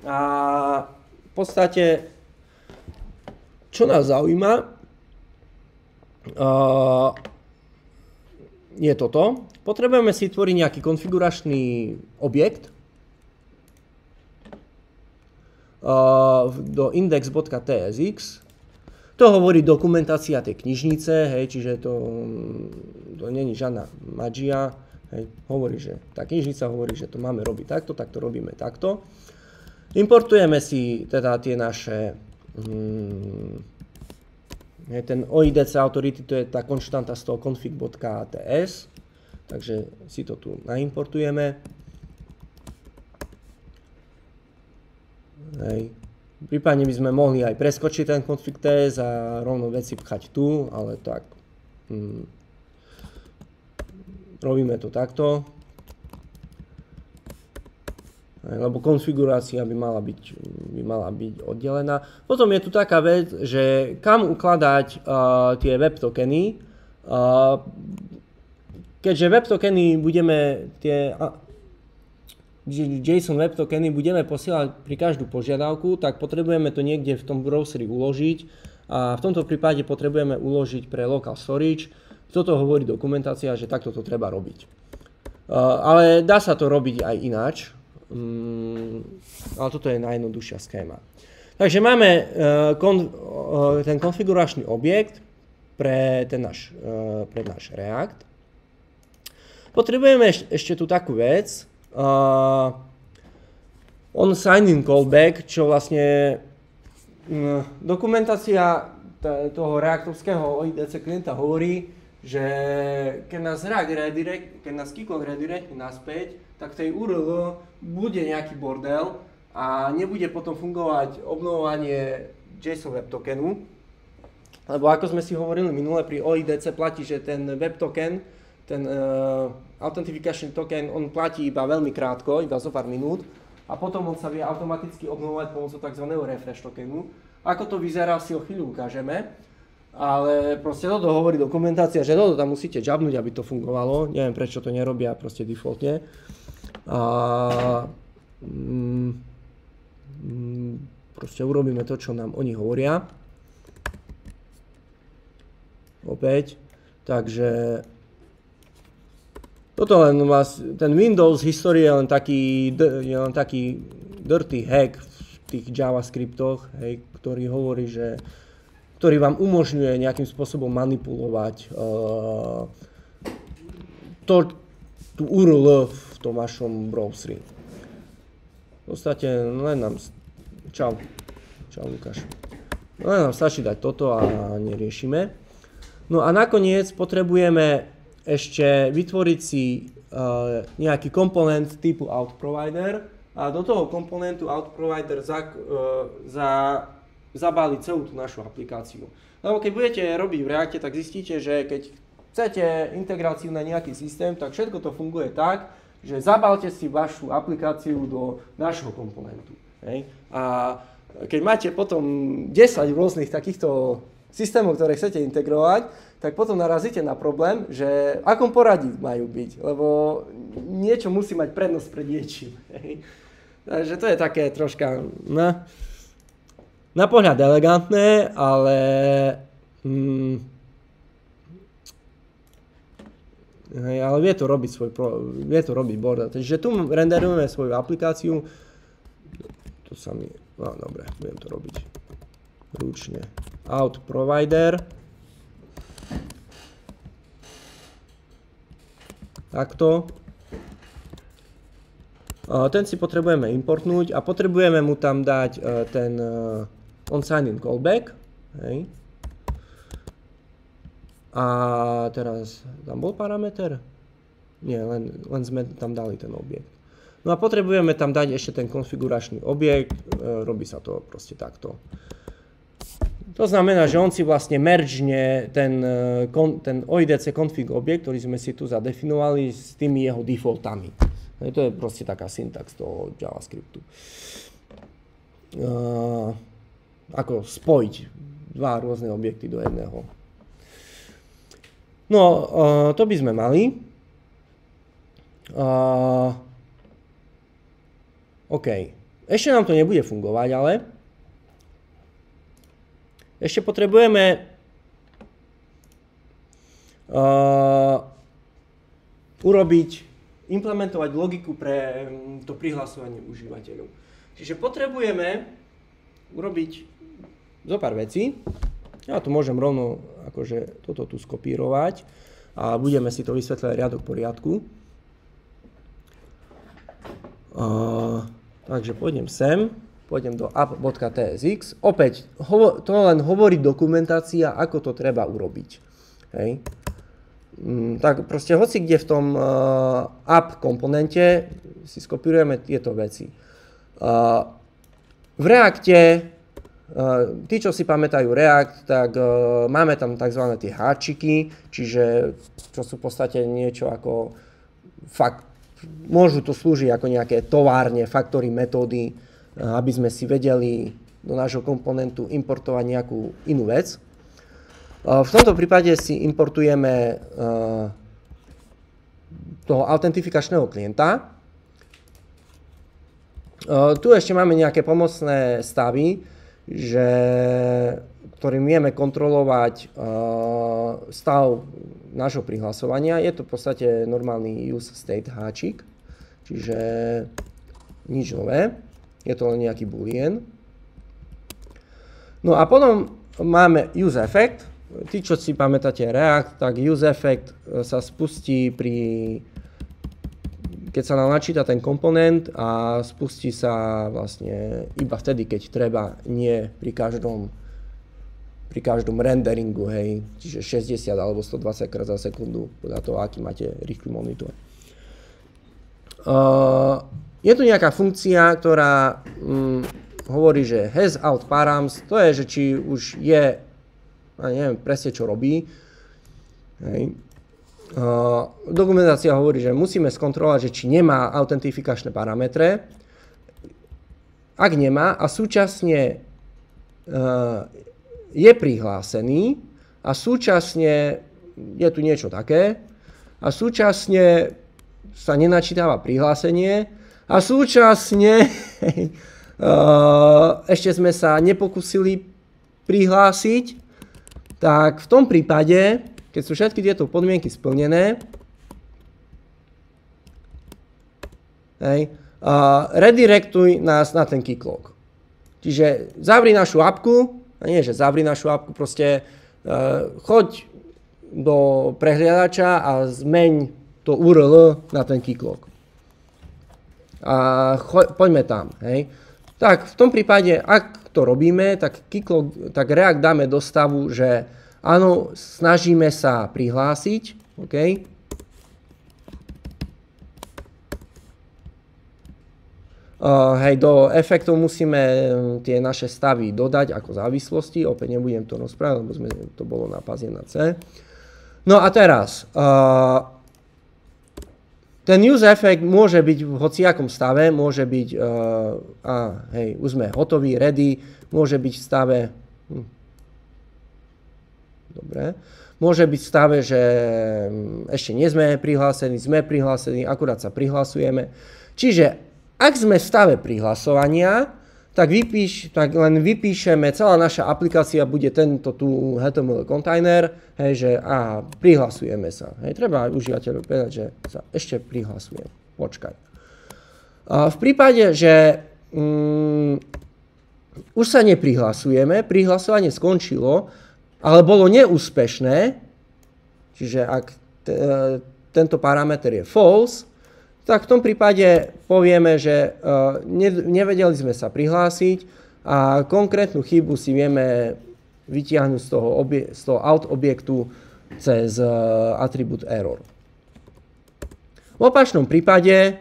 C: A v podstate, čo nás zaujíma, je toto. Potrebujeme si tvoriť nejaký konfiguračný objekt do index.tsx. To hovorí dokumentácia tej knižnice, hej, čiže to není žiadna magia. Hej, hovorí, že tá knižnica hovorí, že to máme robiť takto, tak to robíme takto. Importujeme si teda tie naše ten OIDC authority, to je tá konštanta z toho config.ts. Takže si to tu naimportujeme. Hej. Prípadne by sme mohli aj preskočiť ten config.ts a rovno veci pchať tu, ale tak robíme to takto. Hej, lebo konfigurácia by mala byť oddelená. Potom je tu taká vec, že kam ukladať tie web tokeny. Keďže web tokeny JSON web tokeny budeme posielať pri každú požiadavku, tak potrebujeme to niekde v tom browseri uložiť a v tomto prípade potrebujeme uložiť pre local storage. Toto hovorí dokumentácia, že takto to treba robiť. Ale dá sa to robiť aj ináč, ale toto je najjednoduchšia schéma. Takže máme ten konfiguračný objekt pre náš React. Potrebujeme ešte tu takú vec, on sign-in callback, čo vlastne dokumentácia toho reaktovského OIDC klienta hovorí, že keď nás keycloak redirect naspäť, tak v tej URL bude nejaký bordel a nebude potom fungovať obnovovanie JSON web tokenu, lebo ako sme si hovorili minule, pri OIDC platí, že ten web token, ten authentication token, on platí iba veľmi krátko, iba zo pár minút a potom on sa vie automaticky obnovovať pomocou tzv. Refresh tokenu. Ako to vyzerá, si o chvíľu ukážeme, ale proste toto hovorí dokumentácia, že toto tam musíte jabnúť, aby to fungovalo. Neviem, prečo to nerobia proste defaultne. Proste urobíme to, čo nám oni hovoria. Opäť. Takže toto len ten Windows histórie je len taký dirty hack v tých JavaScriptoch, hej, ktorý vám umožňuje nejakým spôsobom manipulovať tú URL v tom vašom browseri. V podstate len nám... Čau Lukáš. Len nám stačí dať toto a neriešime. No a nakoniec potrebujeme ešte vytvoriť si nejaký komponent typu outProvider a do toho komponentu outProvider zabáliť celú tú našu aplikáciu. Lebo keď budete robiť v Reacte, tak zistíte, že keď chcete integráciu na nejaký systém, tak všetko to funguje tak, že zabálte si vašu aplikáciu do našho komponentu. Hej? A keď máte potom 10 rôznych takýchto systémov, ktoré chcete integrovať, tak potom narazíte na problém, že v akom poradí majú byť, lebo niečo musí mať prednosť pred niečím. Hej? Takže to je také troška na pohľad elegantné, ale ale vie to robiť borda. Takže tu renderujeme svoju aplikáciu. To sa mi... No dobre, budem to robiť ručne. outProvider. Takto. Ten si potrebujeme importnúť a potrebujeme mu tam dať ten onSign-in callback. Hej. A teraz tam bol parameter? Nie, len sme tam dali ten objekt. No a potrebujeme tam dať ešte ten konfiguračný objekt, robí sa to proste takto. To znamená, že on si vlastne meržne ten OIDC config objekt, ktorý sme si tu zadefinovali s tými jeho defaultami. To je proste taká syntax toho JavaScriptu. Ako spojiť dva rôzne objekty do jedného. No, to by sme mali. OK. Ešte nám to nebude fungovať, ale ešte potrebujeme implementovať logiku pre to prihlasovanie užívateľov. Čiže potrebujeme urobiť zo pár vecí. Ja to môžem rovno akože toto tu skopírovať a budeme si to vysvetľovať riadok po riadku. Takže pôjdem sem, pôjdem do app.tsx. Opäť, to len hovorí dokumentácia, ako to treba urobiť. Hej. Tak proste hoci kde v tom app komponente si skopírujeme tieto veci. V Reacte, tí, čo si pamätajú React, tak máme tam tzv. Tie háčiky, čiže čo sú v podstate niečo ako môžu to slúžiť ako nejaké továrne, factory metódy, aby sme si vedeli do nášho komponentu importovať nejakú inú vec. V tomto prípade si importujeme toho autentifikačného klienta. Tu ešte máme nejaké pomocné stavy, ktorým vieme kontrolovať stav nášho prihlasovania. Je to v podstate normálny use state háčik, čiže nič nové. Je to len nejaký boolean. No a potom máme use effect. Tí, čo si pamätáte React, tak use effect sa spustí keď sa nám načíta ten komponent a spustí sa vlastne iba vtedy, keď treba, nie pri každom renderingu, hej, čiže 60 alebo 120 krát za sekundu, podľa toho, aký máte rýchly monitor. Je tu nejaká funkcia, ktorá hovorí, že has out params, to je, že či už je, neviem presne čo robí, hej. Dokumentácia hovorí, že musíme skontrolovať, že či nemá autentifikačné parametre. ak nemá a súčasne je prihlásený a súčasne je tu niečo také a súčasne sa nenačítava prihlásenie a súčasne ešte sme sa nepokúsili prihlásiť, tak v tom prípade, keď sú všetky tieto podmienky splnené, redirektuj nás na ten kicklog. Čiže zavri našu apku, a nie, že zavri našu apku, proste choď do prehliadača a zmeň to URL na ten kicklog. A poďme tam, hej. Tak v tom prípade, ak to robíme, tak React dáme do stavu, že áno, snažíme sa prihlásiť, OK. Hej, do efektov musíme tie naše stavy dodať ako závislosti, opäť nebudem to rozprávať, lebo to bolo na páze na C. No a teraz, ten use effect môže byť v hociakom stave, môže byť, hej, už sme hotoví, ready, môže byť v stave, dobre, môže byť v stave, že ešte nie sme prihlásení, akurát sa prihlasujeme. Čiže ak sme v stave prihlasovania, tak len vypíšeme, celá naša aplikácia bude tento tu HTML kontajner, hej, že prihlasujeme sa. Hej, treba užívateľu povedať, že sa ešte prihlasujem. Počkaj. V prípade, že už sa neprihlasujeme, prihlasovanie skončilo, ale bolo neúspešné, čiže ak tento parameter je false, tak v tom prípade povieme, že nevedeli sme sa prihlásiť a konkrétnu chybu si vieme vytiahnuť z toho out objektu cez atribút error. V opačnom prípade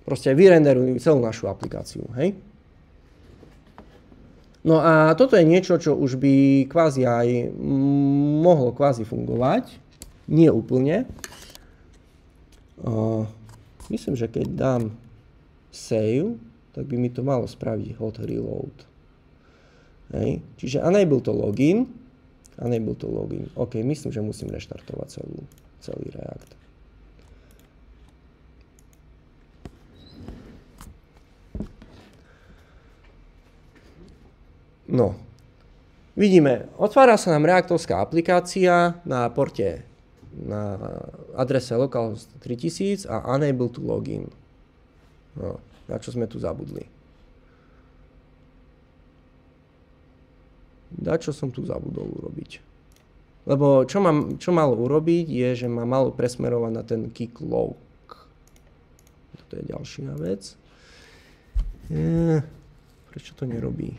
C: proste vyrenderujú celú našu aplikáciu. Hej? No a toto je niečo, čo už by kvázi aj mohlo kvázi fungovať. Nie úplne. Myslím, že keď dám save, tak by mi to malo spraviť hot reload. Hej. Čiže enable to login. OK, myslím, že musím reštartovať celý React. No, vidíme, otvára sa nám reaktovská aplikácia na porte na adrese localhost 3000 a unable to login. No, na čo sme tu zabudli? Čo som tu zabudol urobiť? Lebo čo malo urobiť je, že ma malo presmerovať na ten kicklog. Toto je ďalšia vec. Prečo to nerobí?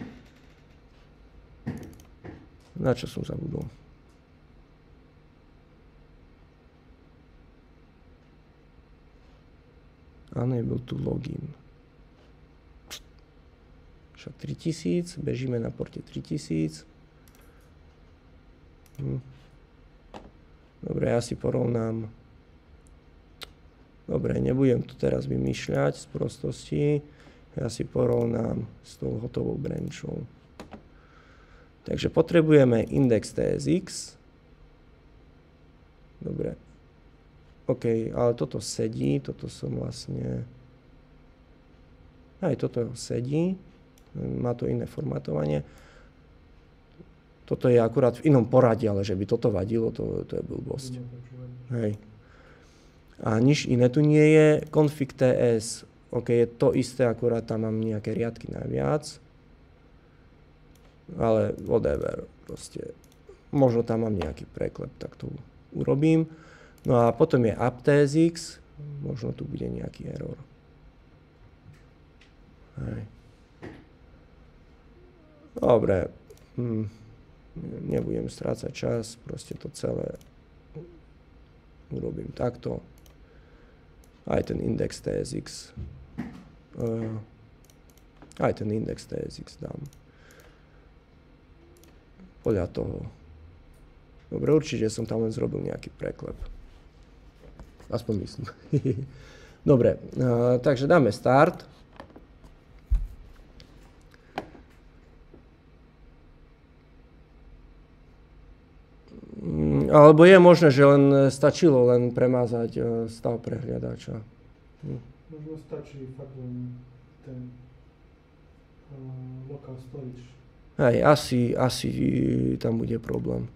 C: Na čo som zabudol? Unable to login. Však 3000, bežíme na porte 3000. Dobre, ja si porovnám. Dobre, nebudem tu teraz vymýšľať z prostosti. Ja si porovnám s tou hotovou branchou. Takže potrebujeme index.tsx. Dobre. OK, ale toto sedí, toto som vlastne... Aj toto sedí, má to iné formátovanie. Toto je akurát v inom poradí, ale že by toto vadilo, to je blbosť. Hej. A nič iné tu nie je. Config.ts, OK, je to isté, akurát tam mám nejaké riadky naviac. Ale whatever, proste. Možno tam mám nejaký preklep, tak to urobím. No a potom je app.tsx, možno tu bude nejaký error. Hej. Dobre, nebudem strácať čas, proste to celé urobím takto. Aj ten index.tsx. Aj ten index.tsx dám. Podľa toho. Dobre, určite som tam len zrobil nejaký preklep. Aspoň myslím. Dobre, takže dáme start. Alebo je možné, že len stačilo len premazať stav prehliadača.
B: Možno stačí fakt len ten local storage.
C: Hej, asi tam bude problém.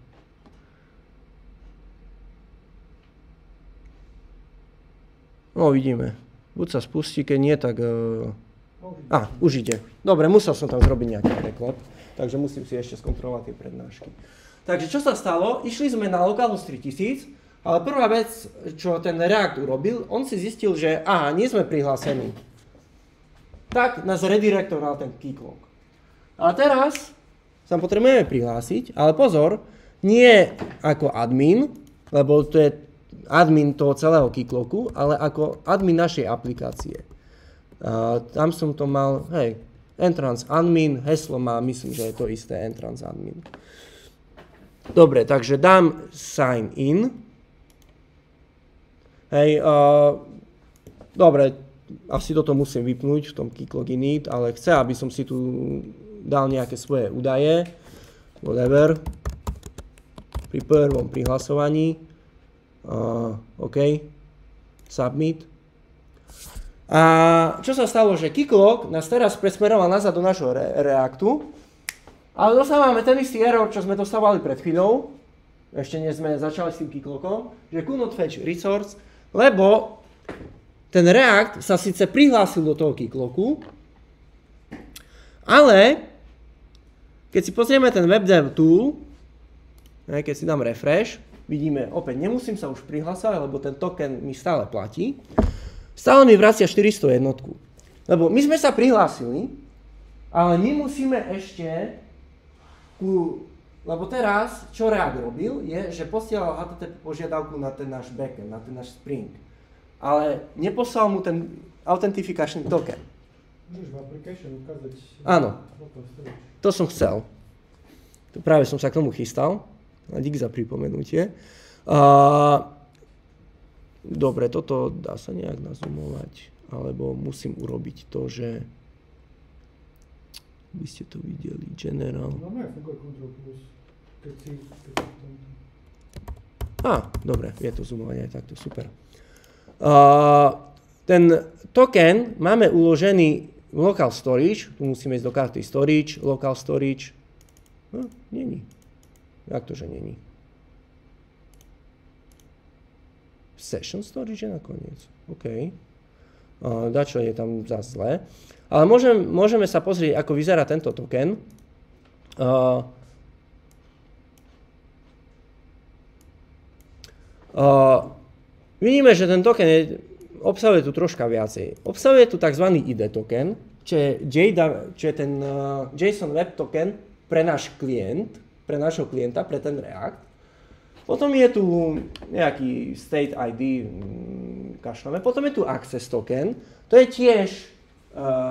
C: No, vidíme. Buď sa spustí, keď nie, tak... už ide. Dobre, musel som tam zrobiť nejaký preklep, takže musím si ešte skontrolovať tie prednášky. Takže čo sa stalo? Išli sme na localhost 3000, ale prvá vec, čo ten React urobil, on si zistil, že nie sme prihlásení. Tak nás redirektoval ten keycloak. Ale teraz sa potrebujeme prihlásiť, ale pozor, nie ako admin, lebo to je admin toho celého keycloaku, ale ako admin našej aplikácie. Tam som to mal, entrance admin, heslo má, myslím, že je to isté, entrance admin. Dobre, takže dám sign in. Dobre, asi toto musím vypnúť v tom keycloak init, ale chce, aby som si tu dal nejaké svoje údaje. Whatever. Pri prvom prihlasovaní. OK. Submit. A čo sa stalo, že keycloak nás teraz presmeroval nazad do našho Reactu, ale dostávame ten istý error, čo sme dostávali pred chvíľou, ešte než sme začali s tým keycloakom, že could not fetch resource, lebo ten React sa síce prihlásil do toho keycloaku, ale keď si pozrieme ten WebDev tool, keď si dám refresh, vidíme, opäť nemusím sa už prihlasovať, lebo ten token mi stále platí. Stále mi vracia 401. Lebo my sme sa prihlásili, ale my musíme ešte lebo teraz, čo React robil, je, že posielal HTTP požiadavku na ten náš backend, na ten náš Spring. Ale neposlal mu ten autentifikačný token.
B: Môžeš v application ukázať.
C: Áno, to som chcel. Práve som sa k tomu chystal. Dík za pripomenutie. Dobre, toto dá sa nejak nazoomovať, alebo musím urobiť to, že by ste to videli, general.
B: No, funguje Ctrl+. Keď si
C: dobre, je to zoomovanie aj takto, super. Ten token máme uložený v local storage, tu musíme ísť do karty storage, local storage. Není. Jak to, že není? Session storage je nakoniec. OK. Dačo je tam zase zle. Ale môžeme sa pozrieť, ako vyzerá tento token. Vidíme, že ten token obsahuje tu troška viacej. Obsahuje tu tzv. ID token, čo je ten JSON Web Token pre náš klient, pre našho klienta, pre ten React. Potom je tu nejaký state ID, kašľame. Potom je tu access token, to je tiež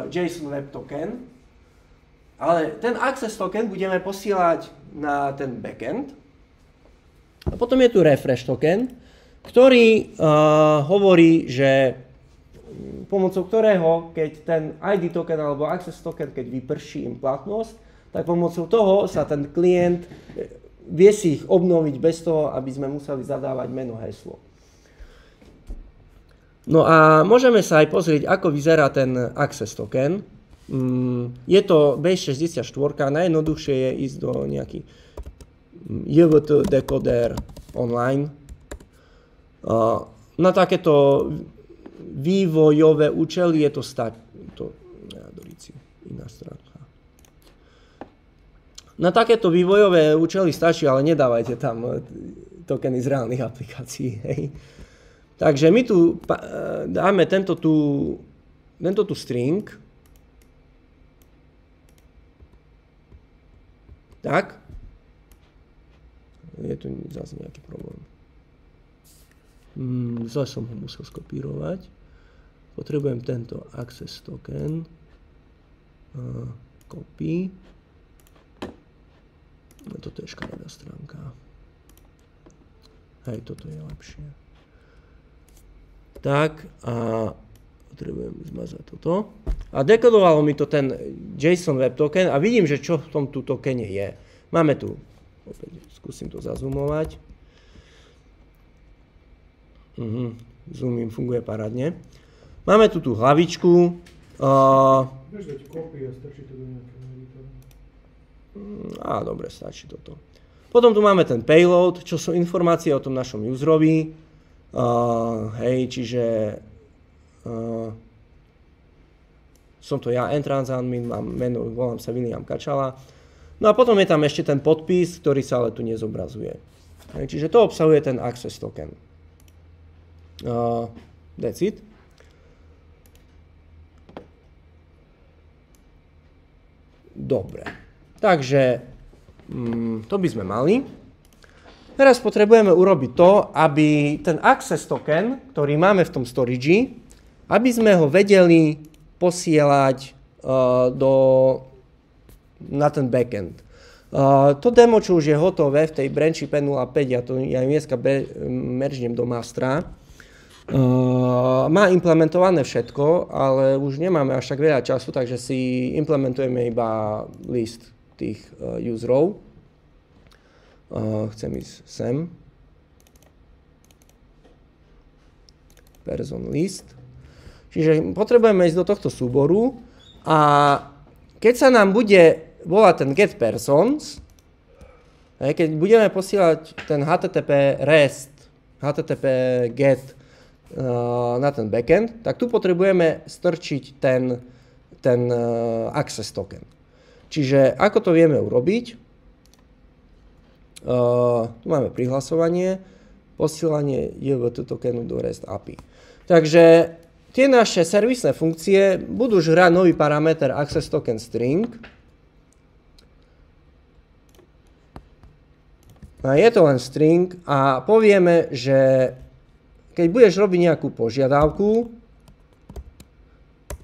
C: JSON Web Token, ale ten access token budeme posielať na ten backend. A potom je tu refresh token, ktorý hovorí, že pomocou ktorého, keď ten ID token alebo access token, keď vyprší im platnosť, tak pomocou toho sa ten klient vie si ich obnoviť bez toho, aby sme museli zadávať meno, heslo. No a môžeme sa aj pozrieť, ako vyzerá ten access token. Je to base64, najjednoduchšie je ísť do nejaký JVT decoder online. Na takéto vývojové účely je to iná stránka. Na takéto vývojové účely stačí, ale nedávajte tam tokeny z reálnych aplikácií. Hej. Takže my tu dáme tento tu string. Tak. Je tu zase nejaký problém. Zase som ho musel skopírovať. Potrebujem tento access token. Copy. Toto je škaredá stránka. Hej, toto je lepšie. Tak a potrebujem zmazať toto. A dekodovalo mi to ten JSON Web Token a vidím, že čo v tom tu tokene je. Máme tu, opäť skúsim to zazoomovať. Zoom im funguje parádne. Máme tu tú hlavičku.
B: Vieš dať kopie, stačí to do nejakého editora.
C: Dobre, stačí toto. Potom tu máme ten payload, čo sú informácie o tom našom userovi. Čiže som to ja, entrance admin, mám meno, volám sa William Kačala. No a potom je tam ešte ten podpis, ktorý sa ale tu nezobrazuje. Čiže to obsahuje ten access token. That's it. Dobre. Takže to by sme mali. Teraz potrebujeme urobiť to, aby ten access token, ktorý máme v tom storage, aby sme ho vedeli posielať na ten backend. To demo, čo už je hotové v tej branchi P05, ja dneska meržnem do mastera, má implementované všetko, ale už nemáme až tak veľa času, takže si implementujeme iba list tých userov. Chcem ísť sem. Person list. Čiže potrebujeme ísť do tohto súboru a keď sa nám bude volať ten get persons, keď budeme posielať ten HTTP REST, HTTP GET na ten backend, tak tu potrebujeme strčiť ten access token. Čiže ako to vieme urobiť? Tu máme prihlasovanie, posielanie JWT tokenu do REST API. Takže tie naše servisné funkcie budú žrať nový parameter access token string. A je to len string a povieme, že keď budeš robiť nejakú požiadavku,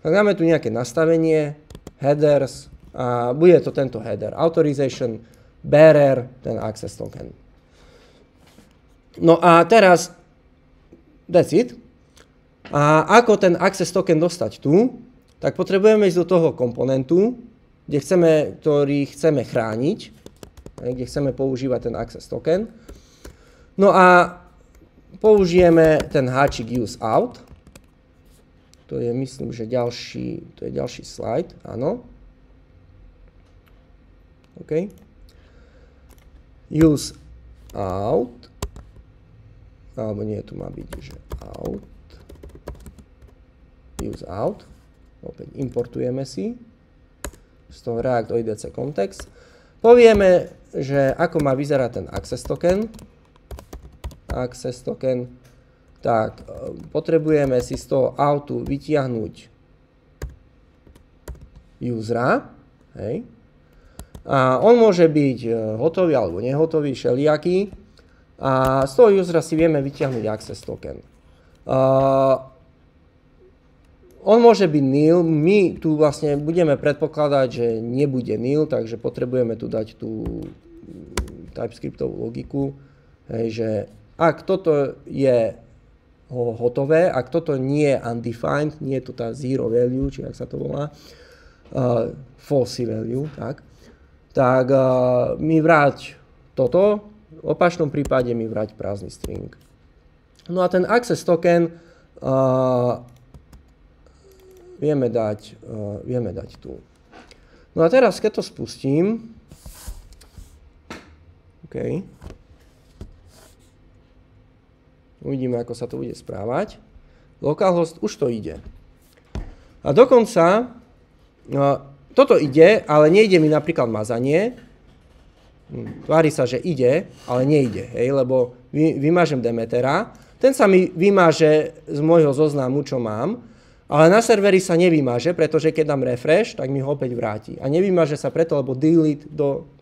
C: tak dáme tu nejaké nastavenie, headers a bude to tento header. Authorization, bearer, ten access token. No a teraz, that's it. A ako ten access token dostať tu, tak potrebujeme ísť do toho komponentu, ktorý chceme chrániť, kde chceme používať ten access token. No a použijeme ten háčik use out. To je, myslím, že ďalší slide, áno. OK. Use out, alebo nie, tu má byť, že out. Use out. Opäť importujeme si z toho React OIDC context. Povieme, že ako má vyzerať ten access token. Access token. Tak, potrebujeme si z toho outu vytiahnuť usera. Hej. A on môže byť hotový alebo nehotový, všelijaký. A z toho usera si vieme vytiahnuť access token. On môže byť nil, my tu vlastne budeme predpokladať, že nebude nil, takže potrebujeme tu dať tú TypeScriptovú logiku, hej, že ak toto je hotové, ak toto nie je undefined, nie je to tá zero value, či ak sa to volá, false value, tak mi vráť toto, v opačnom prípade mi vráť prázdny string. No a ten access token vieme dať tu. No a teraz, keď to spustím, OK. Uvidíme, ako sa to bude správať. Localhost, už to ide. A dokonca, toto ide, ale nejde mi napríklad mazanie. Tvári sa, že ide, ale nejde, hej, lebo vymažem Demetera. Ten sa mi vymaže z môjho zoznamu, čo mám, ale na serveri sa nevymaže, pretože keď dám refresh, tak mi ho opäť vráti. A nevymaže sa preto, lebo delete,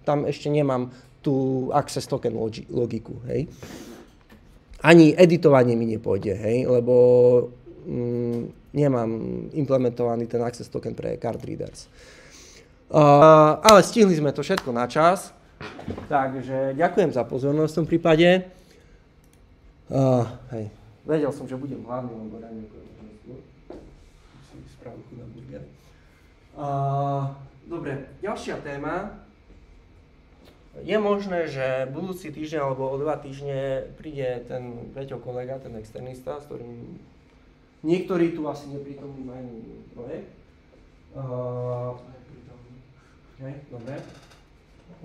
C: tam ešte nemám tú access token logiku, hej. Ani editovanie mi nepôjde, hej, lebo nemám implementovaný ten access token pre card readers. Ale stihli sme to všetko na čas, takže ďakujem za pozornosť v tom prípade. Hej, vedel som, že budem hladný, lebo dám niekoho si spravím chudá burger. Dobre, ďalšia téma. Je možné, že budúci týždeň alebo o 2 týždne príde ten Peťo kolega, ten externista, s ktorým niektorí tu asi neprítomní majú projekt. Dobre.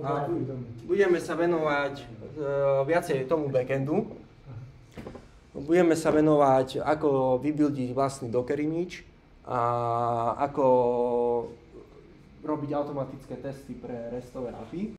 C: A budeme sa venovať viacej tomu backendu. Budeme sa venovať, ako vybuildiť vlastný Docker image a ako robiť automatické testy pre RESTové API.